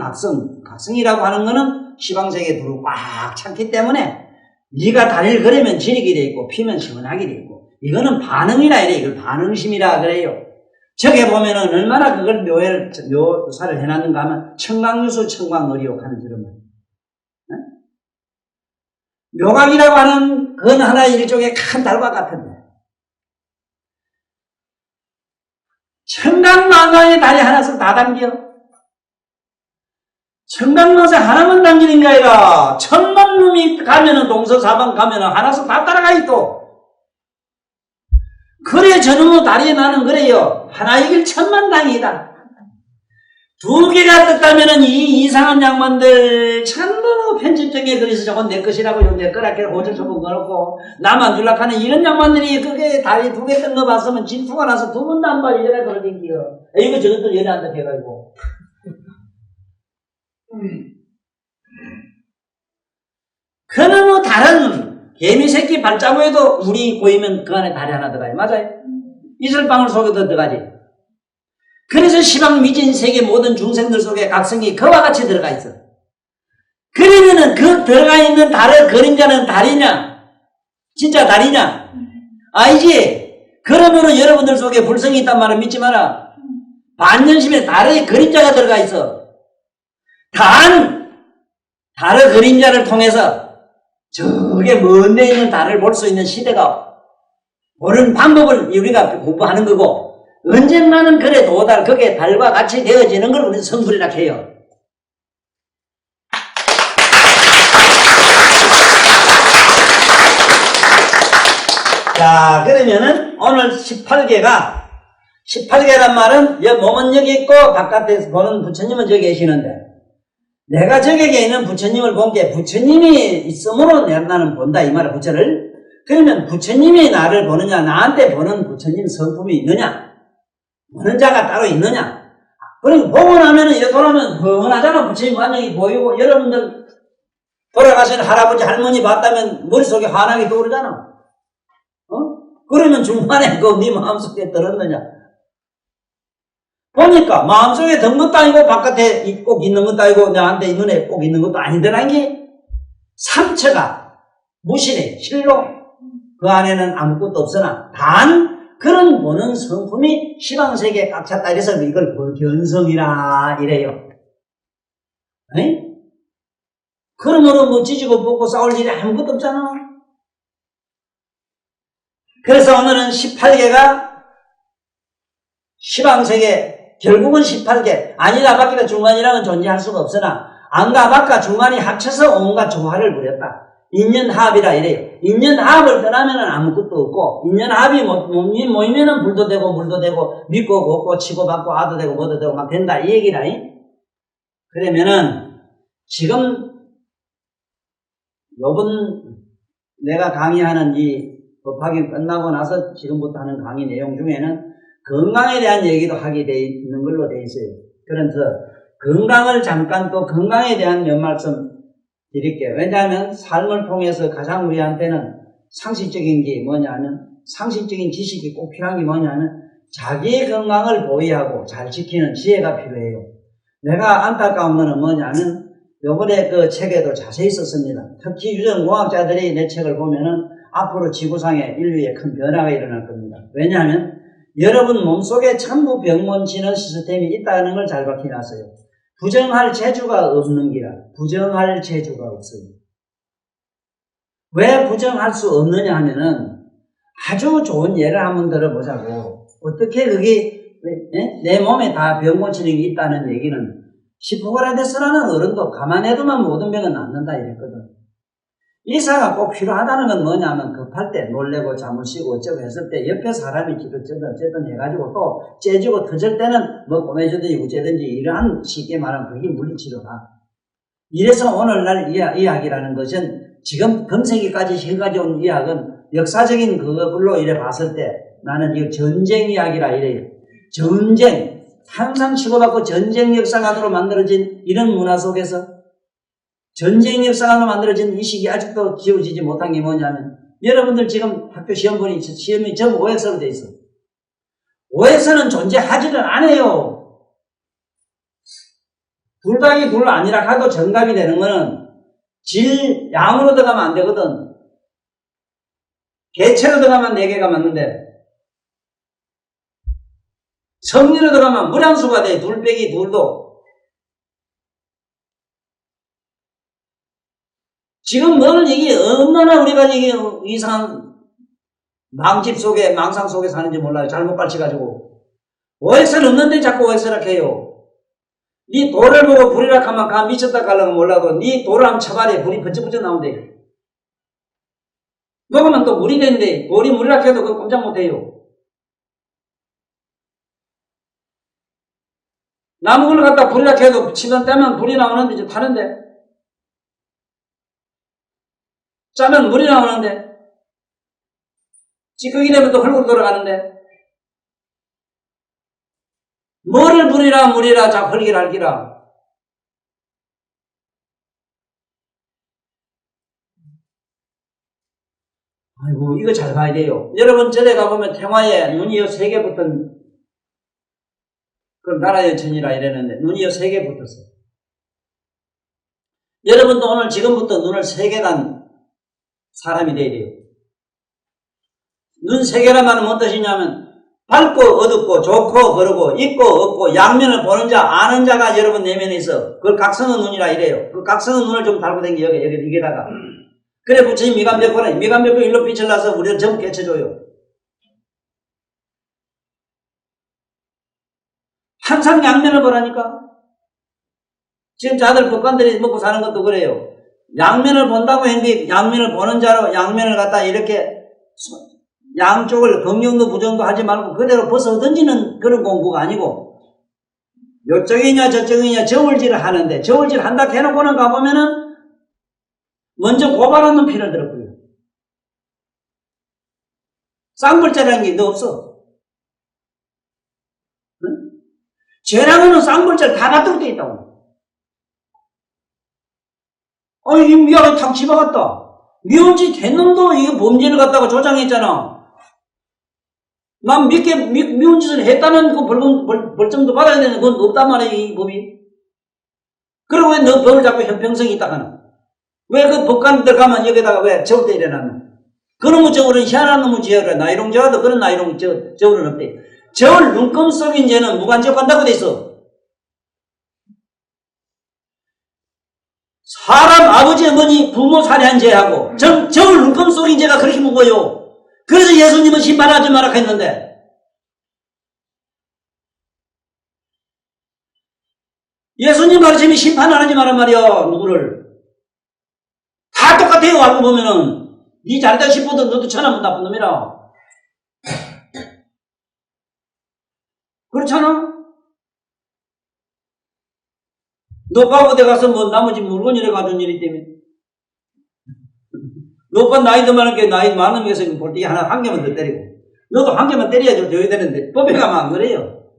각성이라고 하는 거는 시방색에 두루 꽉 찼기 때문에 네가 다리를 걸으면 지리게 돼 있고 피면 시원하게 돼 있고 이거는 반응이라 이래. 이걸 반응심이라 그래요. 저게 보면은 얼마나 그걸 묘사를 해놨는가 하면 청강유수 청광의리욕 하는 저런 말. 묘각이라고 하는 그건 하나의 일종의 큰 달과 같은데 청강만강에 다리 하나씩 다 담겨. 청강만강 하나만 담기는 게 아니라 천만 놈이 가면은 동서사방 가면은 하나씩 다 따라가 있고 그래 저놈의 다리에 나는 그래요. 하나이길 천만당이다. 두 개가 떴다면은 이 이상한 양반들 참뭐 편집정에 그래서 저건 내 것이라고 요 내 거라 걔를 호적 조금 걸었고 나만 줄락하는 이런 양반들이 그게 다리 두 개 뜬 거 봤으면 질투가 나서 두 번도 안 봐 이래가 그러댕기요. 이거 저것들 연애한다 해가지고 그놈의 다른 개미새끼 발자국에도 물이 보이면 그 안에 다리 하나 들어가요. 맞아요? 이슬방울 속에도 들어가지. 그래서 시방 미진 세계 모든 중생들 속에 각성이 그와 같이 들어가 있어. 그러면은 그 들어가 있는 달의 그림자는 달이냐? 진짜 달이냐? 아니지. 그러면은 여러분들 속에 불성이 있단 말을 믿지 마라. 반년심에 달의 그림자가 들어가 있어. 달의 그림자를 통해서 저게 먼 데 있는 달을 볼 수 있는 시대가 보는 방법을 우리가 공부하는 거고 언젠가는 그래 도달 그게 달과 같이 되어지는 걸 우리는 성불이라 해요. 자 그러면은 오늘 18개란 말은 몸은 여기 있고 바깥에서 보는 부처님은 저기 계시는데 내가 저격에 있는 부처님을 본 게 부처님이 있으므로 나는 본다 이 말이야 부처를. 그러면 부처님이 나를 보느냐 나한테 보는 부처님 성품이 있느냐 보는 자가 따로 있느냐. 그리고 보고 나면은 이렇게 돌아오면 뻔하잖아. 부처님 완전히 보이고 여러분들 돌아가신 할아버지 할머니 봤다면 머릿속에 환하게 떠오르잖아. 그러면 중간에 네 마음속에 들었느냐. 보니까 마음속에 든 것도 아니고 바깥에 꼭 있는 것도 아니고 나한테 눈에 꼭 있는 것도 아니더란 게 삼처가 무실해 실로 그 안에는 아무것도 없으나 단 그런 보는 성품이 시방세계에 꽉 찼다 이래서 이걸 견성이라 이래요. 에? 그러므로 뭐 찢고 뽑고 싸울 일이 아무것도 없잖아. 그래서 오늘은 18개가 시방세계 결국은 18개 아니라 밖이라 중간이라는 존재할 수가 없으나 안과 밖과 중간이 합쳐서 온갖 조화를 부렸다. 인연합이라 이래요. 인연합을 떠나면은 아무것도 없고 인연합이 모이면은 불도 되고 물도 되고 믿고 걷고 치고 받고 아도 되고 뭐도 되고 막 된다 이 얘기라. 그러면은 지금 요번 내가 강의하는 이 법학이 끝나고 나서 지금부터 하는 강의 내용 중에는 건강에 대한 얘기도 하게 돼 있는 걸로 돼 있어요. 그래서 건강을 잠깐 또 건강에 대한 몇 말씀 드릴게요. 왜냐하면 삶을 통해서 가장 우리한테는 상식적인 게 뭐냐면 상식적인 지식이 꼭 필요한 게 뭐냐면 자기의 건강을 보호하고 잘 지키는 지혜가 필요해요. 내가 안타까운 거는 뭐냐면 요번에 그 책에도 자세히 썼습니다. 특히 유전공학자들이 내 책을 보면은 앞으로 지구상에 인류에 큰 변화가 일어날 겁니다. 왜냐하면 여러분 몸속에 전부 병원 진원 시스템이 있다는 걸 잘 밝혀놨어요. 부정할 재주가 없는 기라. 부정할 재주가 없어요. 왜 부정할 수 없느냐 하면은 아주 좋은 예를 한번 들어보자고. 어떻게 그게 내 몸에 다 병 고치는 게 있다는 얘기는 히포크라테스라는 어른도 가만해두면 모든 병은 낫는다 이랬거든. 의사가 꼭 필요하다는 건 뭐냐면 급할 때 놀래고 잠을 쉬고 어쩌고 했을 때 옆에 사람이 어쨌든 해가지고 또 째지고 터질 때는 뭐 꼬매주든지 우째든지 이러한 쉽게 말하면 그게 물리치료다. 이래서 오늘날 의학이라는 것은 지금 금세기까지 현까지 온 의학은 역사적인 그걸로 이래 봤을 때 나는 이 전쟁 이야기라 이래요. 전쟁 항상 치고받고 전쟁 역사가로 만들어진 이런 문화 속에서 전쟁 역사로 만들어진 이 시기 아직도 지워지지 못한 게 뭐냐면 여러분들 지금 학교 시험이 전부 OX로 돼 있어. OX는 존재하지를 않아요. 둘박이 둘 아니라 가도 정답이 되는 거는 양으로 들어가면 안 되거든. 개체로 들어가면 4개가 맞는데 성리로 들어가면 무량수가 돼. 둘 빼기 둘도. 지금 너는 이게 얼마나 우리가 이게 이상한 망집 속에, 망상 속에 사는지 몰라요. 잘못 가르쳐가지고. OX는 없는데 자꾸 OX라 해요. 네 돌을 보고 불이라 하면 가 미쳤다 가려면 몰라도 네 돌을 한번 쳐봐야 불이 번쩍번쩍 나온대. 녹으면 또 물이 되는데 돌이 물이라 해도 그거 꼼짝 못해요. 나무를 갖다 불이라 해도 치면 떼면 불이 나오는데 이제 타는데 짜면 물이 나오는데 찌꺼기 되면 또 흙으로 돌아가는데 뭐를 불이라 물이라 자 흙이라 알기라. 아이고 이거 잘 봐야 돼요. 여러분 절에 가보면 태화에 눈이 3개 붙은 그 나라의 천이라 이랬는데 눈이 3개 붙었어요. 여러분도 오늘 지금부터 눈을 3개 단 사람이 돼야 돼요. 눈 3개란 말은 뭔 뜻이냐면 밝고 어둡고 좋고 그러고 있고 없고 양면을 보는 자 아는 자가 여러분 내면에 있어. 그걸 각성의 눈이라 이래요. 그 각성의 눈을 좀 달고 댕겨 여기 이게다가 그래 부처님 미간벽보네. 미간벽보 일로 빛을 나서 우리를 전부 깨쳐줘요. 항상 양면을 보라니까. 지금 자들 법관들이 먹고 사는 것도 그래요. 양면을 본다고 했는데 양면을 보는 자로 양면을 갖다 이렇게 양쪽을 긍정도 부정도 하지 말고 그대로 벗어 던지는 그런 공부가 아니고 요쪽이냐 저쪽이냐 저울질을 하는데 저울질 한다 해놓고는 가보면은 먼저 고발한 놈 피를 들었고요. 쌍불자라는 게 너 없어. 응? 죄라고는 쌍불자를 다 받들고 돼 있다고. 이 미아가 탁 집어갔다. 미운 짓 된 놈도 이거 범죄를 갖다가 조장했잖아. 난 미운 짓을 했다는 그 벌점도 받아야 되는데 그건 없단 말이야, 이 법이. 그리고 왜 너 법을 잡고 형평성이 있다 하나? 왜 그 법관 들어가면 여기다가 왜 저울 때려놨나? 그놈의 저울은 희한한 놈의 저울이야. 나이롱 저울도 그런 나이롱 저울은 없대. 저울 눈금 속인 죄는 무관적한다고 돼 있어. 사람 아버지 어머니 부모 살해한 죄하고 저울 눈금 속인 죄가 그렇게 무거워요. 그래서 예수님은 심판하지 마라 했는데 예수님 가르침이 심판 안 하지 마란 말이야. 누구를 다 똑같아요. 알고 보면은 네 잘다 싶어도 너도 천하면 나쁜 놈이라. 그렇잖아. 너 오빠 어디 가서 뭐 나머지 물건이래 가져온 일이 때문에 너 오빠 나이 더 많은 게 나이 많은 게서 볼때기 한 개만 더 때리고 너도 한 개만 때려야 줘야 되는데 법에 가면 안 그래요.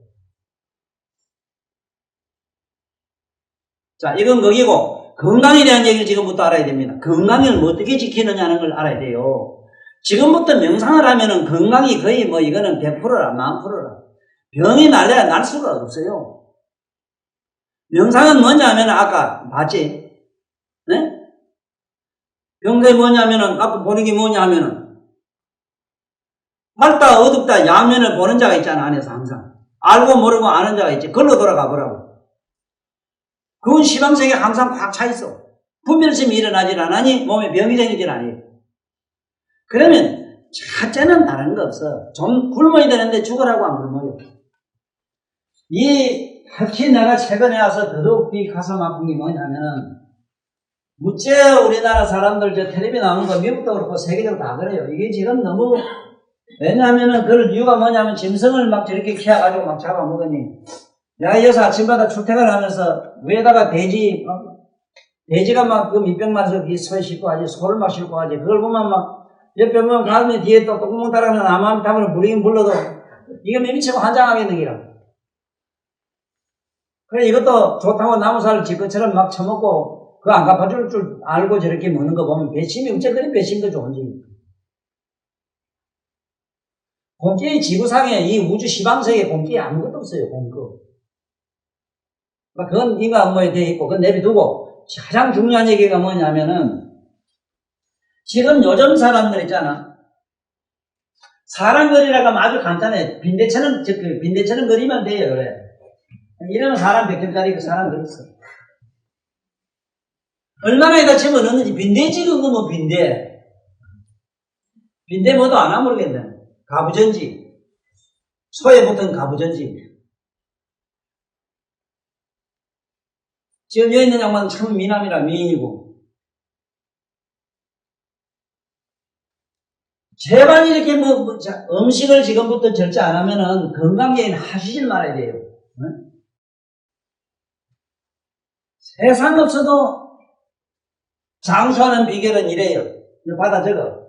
자, 이건 거기고 건강에 대한 얘기를 지금부터 알아야 됩니다. 건강을 어떻게 지키느냐는 걸 알아야 돼요. 지금부터 명상을 하면은 건강이 거의 뭐 이거는 100%라 10,000%라 병이 날래야 날 수가 없어요. 명상은 뭐냐면 아까 봤지? 네? 병상이 뭐냐면은 아까 보는 게 뭐냐 하면은 밝다 어둡다 양면을 보는 자가 있잖아. 안에서 항상 알고 모르고 아는 자가 있지. 그걸로 돌아가 보라고. 그건 시방sek에 항상 꽉 차 있어. 분별심이 일어나질 않으니 몸에 병이 생기질 않아요. 그러면 첫째는 다른 거 없어. 좀 굶어야 되는데 죽으라고 안 굶어요. 특히 내가 최근에 와서 더더욱 가슴 아픈 게 뭐냐면 무죄 우리나라 사람들 저 텔레비 나오는 거 미국도 그렇고 세계적으로 다 그래요. 이게 지금 너무 왜냐하면은 그 이유가 뭐냐면 짐승을 막 저렇게 키워가지고 막 잡아먹으니 내가 여기서 아침마다 출퇴근을 하면서 위에다가 돼지가 막 그 밑병 마서 서 싣고 하지 소를 막 싣고 하지 그걸 보면 막 옆에 보면 가슴에 뒤에 또 똥멍 따라가는 암암 탐을 부리긴 불러도 이게 미치고 환장하겠는 기라. 그래 이것도 좋다고 나무살을 지 것처럼 막 처먹고 그거 안 갚아줄 줄 알고 저렇게 먹는 거 보면 배심이 어쨌든 배심도 좋은지. 공기의 지구상에 이 우주 시방석에 공기에 아무것도 없어요. 공기. 그건 인간 업무에 되어 있고, 그건 내비두고, 가장 중요한 얘기가 뭐냐면은, 지금 요즘 사람들 있잖아. 사람 그리라고 하면 아주 간단해. 빈대처럼 그리면 돼요, 그래. 이러면 사람 100점짜리 그 사람 그렸어. 얼마나 에다 집어넣는지, 빈대 찍은 거면 빈대. 빈대 뭐도 안 하면 모르겠네. 가부전지. 소에 붙은 가부전지. 지금 여기 있는 양반은 참 미남이라 미인이고. 제발 이렇게 음식을 지금부터 절제 안 하면은 건강계인 하시질 말아야 돼요. 응? 세상 없어도 장수하는 비결은 이래요. 이거 받아 적어.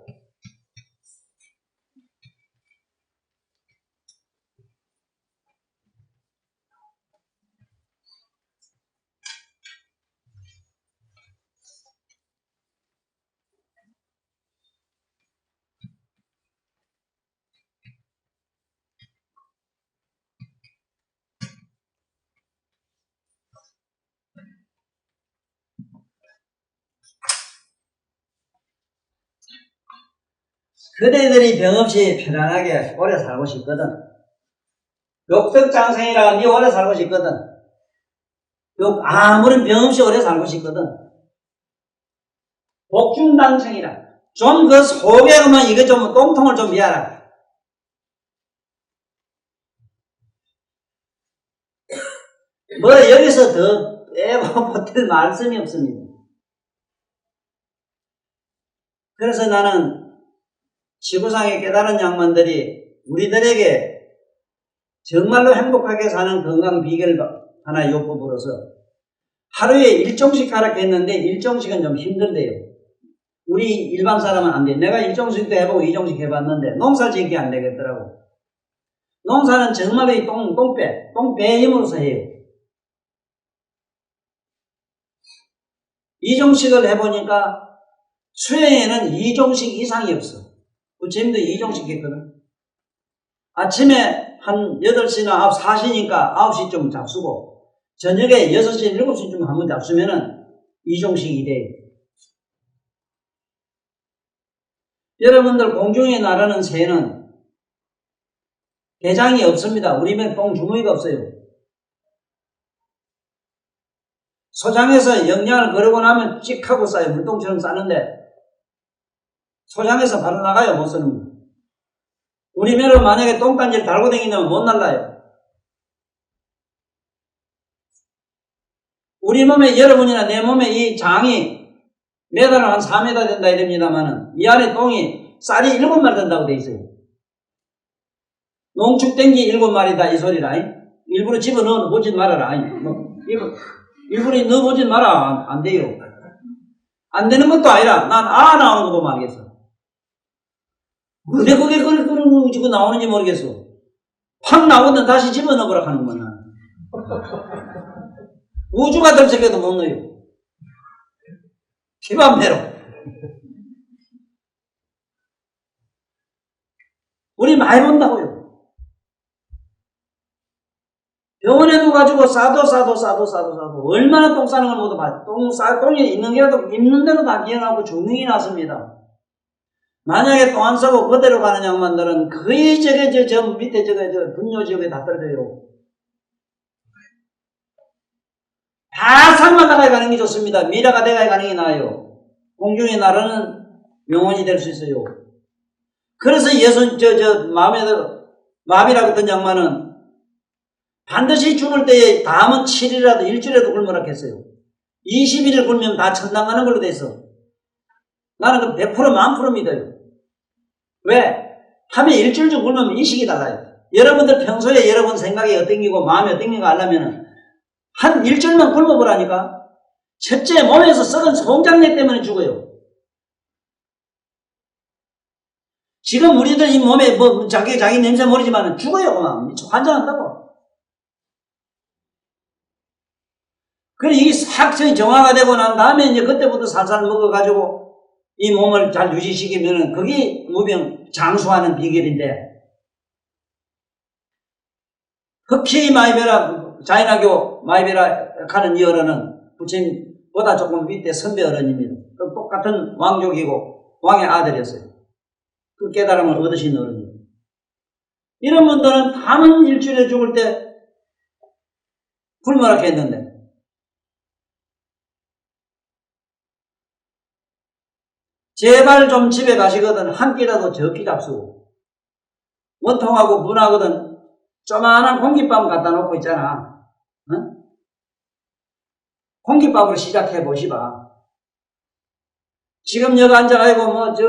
그대들이 병 없이 편안하게 오래 살고 싶거든. 욕덕장생이라 니 오래 살고 싶거든. 아무런 병 없이 오래 살고 싶거든. 복중당생이라 좀 그 속에 그만 이거 좀 똥통을 좀 미하라. 뭐 여기서 더 빼고 보탤 말씀이 없습니다. 그래서 나는 지구상의 깨달은 양반들이 우리들에게 정말로 행복하게 사는 건강 비결을 하나의 요법으로서 하루에 일정씩 하라 했는데 일정씩은 좀 힘들대요. 우리 일반 사람은 안 돼. 내가 일정씩도 해보고 이정식 해봤는데 농사 짓기 안 되겠더라고. 농사는 정말로 이 똥배 힘으로서 해요. 이정식을 해보니까 수행에는 이정식 이상이 없어. 부처님도 이정식 했거든. 아침에 한 8시나 4시니까 9시쯤 잡수고 저녁에 6시, 7시쯤 한번 잡수면은 이정식이 돼요. 여러분들 공중에 나르는 새는 대장이 없습니다. 우리 집에 똥주머니가 없어요. 소장에서 영양을 거르고 나면 찍하고 싸요. 물똥처럼 싸는데 소장에서 바로 나가요. 못 쓰는 거. 우리 매로 만약에 똥단지를 달고 다니면 못 날라요. 우리 몸에 여러분이나 내 몸에 이 장이 매달은 한 4m 된다 이럽니다만은 이 안에 똥이 쌀이 7마리 된다고 돼 있어요. 농축된지 7마리다 이 소리라. 일부러 집어넣어 보진 말아라. 일부러 넣어보진 마라. 안 돼요. 안 되는 것도 아니라 난 나오는 것도 모르겠어. 근데 그게 그러고 나오는지 모르겠어. 팍 나오든 다시 집어넣으라 하는 거야. 우주가 들썩해도 못 넣어요. 기맘대로. 우리 많이 본다고요. 병원에도 가지고 싸도 얼마나 똥 싸는 걸 모두 봐. 똥이 있는 게라도 있는 대로 다 기억하고 중능이 났습니다. 만약에 똥 안 싸고 그대로 가는 양반들은 거의 저 밑에 분뇨 지역에 다 떨어져요. 다 상마다가 가는 게 좋습니다. 미라가 대가에 가는 게 나아요. 공중에 나르는 명언이 될 수 있어요. 그래서 마비라고 했던 양반은 반드시 죽을 때에 다음은 7일이라도 일주일에도 굶으라 했어요. 21일 굶으면 다 천당 가는 걸로 돼 있어. 나는 그 100% 1000% 믿어요. 왜? 하면 일주일 좀 굶으면 인식이 달라요. 여러분들 평소에 여러분 생각이 어떤기고 마음이 어떤기가 하려면 한 일주일만 굶어보라니까. 첫째 몸에서 썩은 송장내 때문에 죽어요. 지금 우리들 이 몸에 자기 냄새 모르지만 죽어요. 그만 환장한다고. 그래, 이게 싹 정화가 되고 난 다음에 이제 그때부터 살살 먹어가지고 이 몸을 잘 유지시키면은 그게 무병 장수하는 비결인데, 흑희 마이베라, 자인하교 마이베라 가는 이 어른은 부처님보다 조금 밑에 선배 어른입니다. 똑같은 왕족이고 왕의 아들이었어요. 그 깨달음을 얻으신 어른이에요. 이런 분들은 다음은 일주일에 죽을 때 굶으라 했는데, 제발 좀 집에 가시거든 한 끼라도 적게 잡수고, 원통하고 분하거든 조만한 공깃밥 갖다 놓고 있잖아. 응? 공깃밥으로 시작해 보시봐. 지금 여기 앉아가지고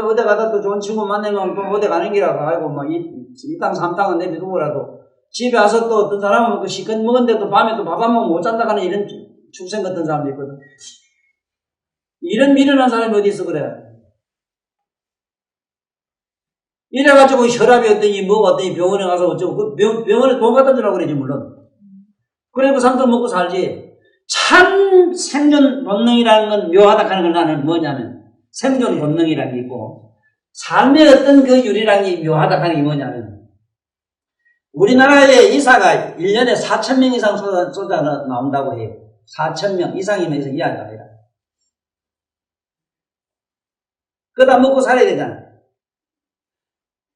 어디 가다 또 좋은 친구 만나면 또 어디 가는 기라고 하고 이 땅 3땅은 내비두고라도 집에 와서 또 어떤 사람은 그 시컷 먹었는데 또 밤에 또 밥 안 먹으면 못 잔다 하는 이런 축생 같은 사람도 있거든. 이런 미련한 사람이 어디 있어 그래. 이래가지고 혈압이 어떠니 어떠니 병원에 가서 어쩌고 병원에 돈 갖다 주라고 그러지 물론. 그래 그 사람도 먹고 살지. 참 생존 본능이라는 건 묘하다 하는 걸 나는 뭐냐면 생존 본능이라는 게 있고 삶의 어떤 그 유리라는 게 묘하다 하는 게 뭐냐면 우리나라의 이사가 1년에 4,000명 이상 쏟아 나온다고 해요. 4,000명 이상이면 이해하지 아니라. 그러다 먹고 살아야 되잖아.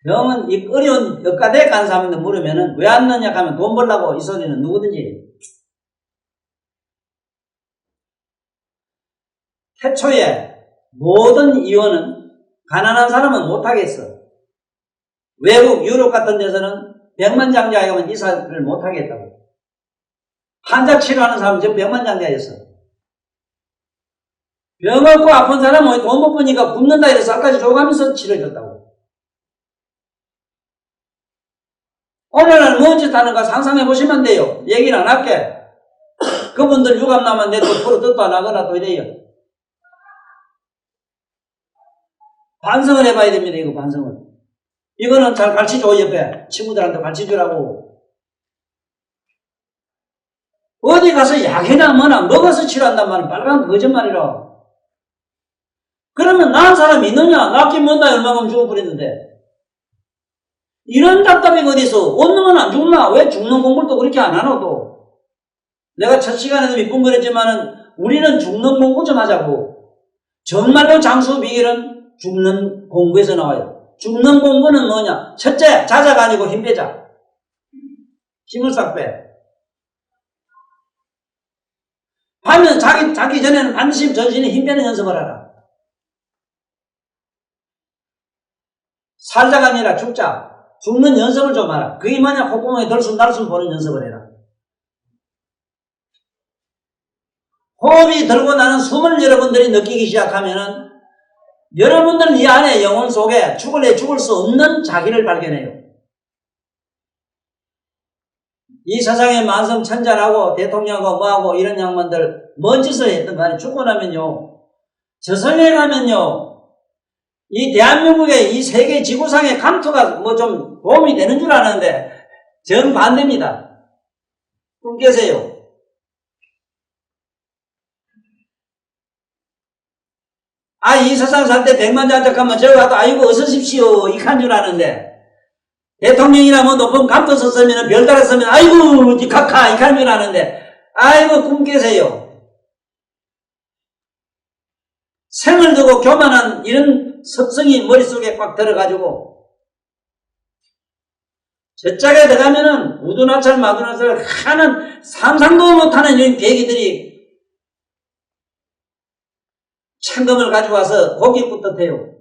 병은 이 어려운 역가대 간 사람한테 물으면은 왜 안 넣냐 하면 돈 벌라고 이 소리는 누구든지. 태초에 모든 이원은 가난한 사람은 못하겠어. 외국 유럽 같은 데서는 백만장자에 가면 이사를 못하겠다고. 환자 치료하는 사람은 지금 백만장자였어. 병 없고 아픈 사람은 돈 못 버니까 굶는다 이래서 쌀까지 줘가면서 치료해줬다고. 오늘은 무엇 짓 하는가 상상해 보시면 돼요. 얘기는 안 할게. 그분들 유감 나면 내도 프로 뜻도 안 하거나 또 이래요. 반성을 해봐야 됩니다. 이거 반성을. 이거는 잘 가르쳐줘. 옆에 친구들한테 가르쳐주라고. 어디 가서 약이나 뭐나 먹어서 치료한단 말은 빨간 거짓말이라. 그러면 나은 사람이 있느냐? 낫긴 뭔다 얼마큼 죽어버렸는데. 이런 답답이가 어디서? 없는 안 죽나? 왜 죽는 공부를 또 그렇게 안 하노 또? 내가 첫 시간에도 몇 번 그랬지만은 우리는 죽는 공부 좀 하자고. 정말로 장수 비결은 죽는 공부에서 나와요. 죽는 공부는 뭐냐? 첫째, 자자가 아니고 힘 빼자. 힘을 싹 빼. 하면 자기 전에는 반드시 전신에 힘 빼는 연습을 하라. 살자가 아니라 죽자. 죽는 연습을 좀 하라. 그게 뭐냐? 콧구멍에 들숨 보는 연습을 해라. 호흡이 들고 나는 숨을 여러분들이 느끼기 시작하면은 여러분들은 이 안에 영혼 속에 죽을래 죽을 수 없는 자기를 발견해요. 이 세상에 만성 천자라고 대통령하고 뭐하고 이런 양반들 뭔 짓을 했든 간에 죽고 나면요. 저승에 가면요. 이 대한민국의 이 세계 지구상의 감투가 뭐 좀 도움이 되는 줄 아는데 정반대입니다. 꿈 깨세요. 이 세상 살 때 100만 장작하면 저기 가도 아이고 어서 오십시오 이칸 줄 아는데 대통령이나 뭐 높은 감투 썼으면 별 달았으면 아이고 카카 이칸 줄 아는데 아이고 꿈 깨세요. 생을 두고 교만한 이런 습성이 머릿속에 꽉 들어가지고 저짝에 들어가면은 우두나찰 마두나찰 하는 상상도 못하는 이런 계기들이 창금을 가지고 와서 고깃부터 돼요.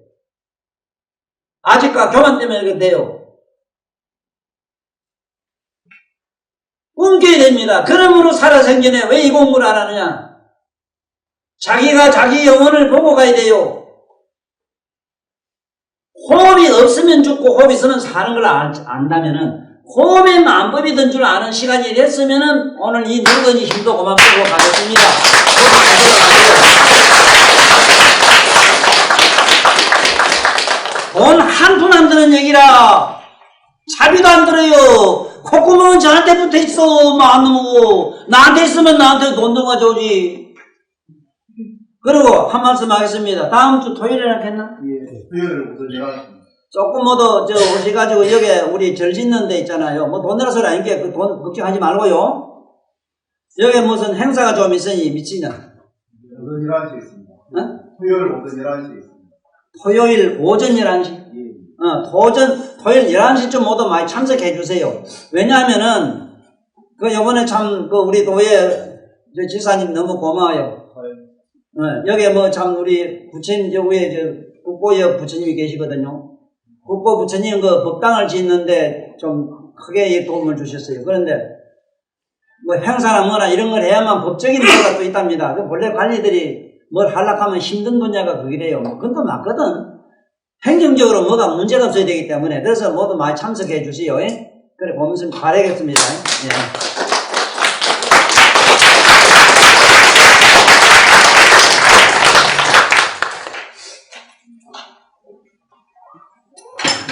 아직과 교만 때문에 이렇게 돼요. 꿈깨야 됩니다. 그러므로 살아생전에 왜 이 공부를 안 하느냐? 자기가 자기 영혼을 보고 가야 돼요. 호흡이 없으면 죽고 호흡이 있으면 사는 걸 안다면은 호흡의 만법이 든 줄 아는 시간이 됐으면은 오늘 이 늙은이 힘도 그만 빼고 가겠습니다. 돈 한 푼 안 드는 얘기라 차비도 안 들어요. 콧구멍은 저한테 붙어 있어. 마누고 나한테 있으면 나한테 돈 더 가져오지. 그리고 한 말씀 하겠습니다. 다음 주 토요일에 하겠나? 예, 토요일 오전 11시. 조금 뭐더 오셔가지고 여기 우리 절 짓는 데 있잖아요. 뭐 돈 내라 소리 아닌게 그 돈 걱정하지 말고요. 여기 무슨 행사가 좀 있으니 미치냐? 오전 11시에 있습니다. 어? 토요일 오전 11시에 있습니다. 토요일 오전 11시? 예. 토요일 11시쯤 모두 많이 참석해 주세요. 왜냐하면은, 요번에 참, 우리 도예, 지사님 너무 고마워요. 여기에 우리 부처님, 위에 국보여 부처님이 계시거든요. 국보 부처님 법당을 짓는데 좀 크게 도움을 주셨어요. 그런데, 행사나 뭐나 이런 걸 해야만 법적인 문제가 또 있답니다. 본래 관리들이 뭘 하려고 힘든 분야가 그기래요. 그건 또 맞거든. 행정적으로 뭐가 문제가 없어야 되기 때문에 그래서 모두 많이 참석해 주시오. 그래 보면서 바라겠습니다.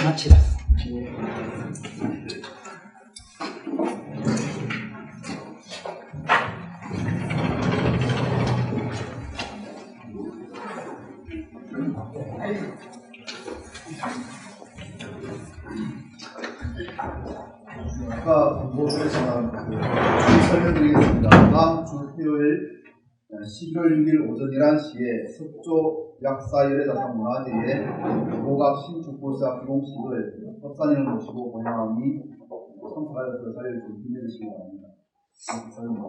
마치라. 아까 공부했지만 설명드리겠습니다. 다음 주 토요일 11월 6일 오전 11시에 서쪽 약사열애자산문화재에 고각 신축골사 비공식을 법사님을 모시고 고향하니 참석하여서 자리를 좀 빛내주시기 바랍니다. 감사합니다.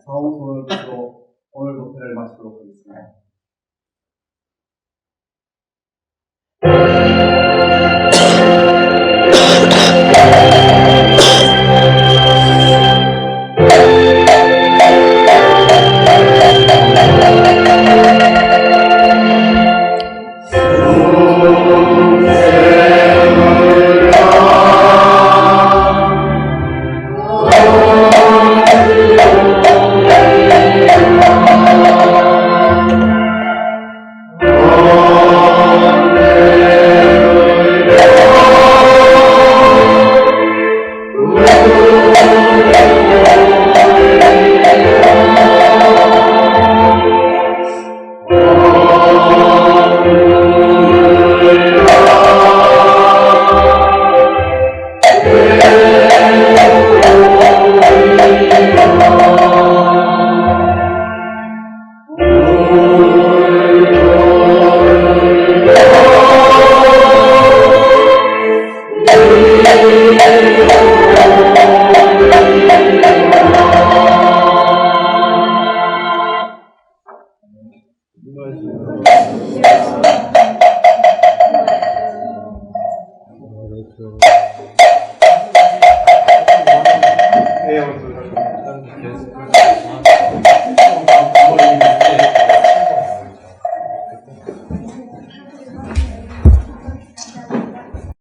사후손을 끝으로 오늘 도패를 마치도록 하겠습니다. Leo to the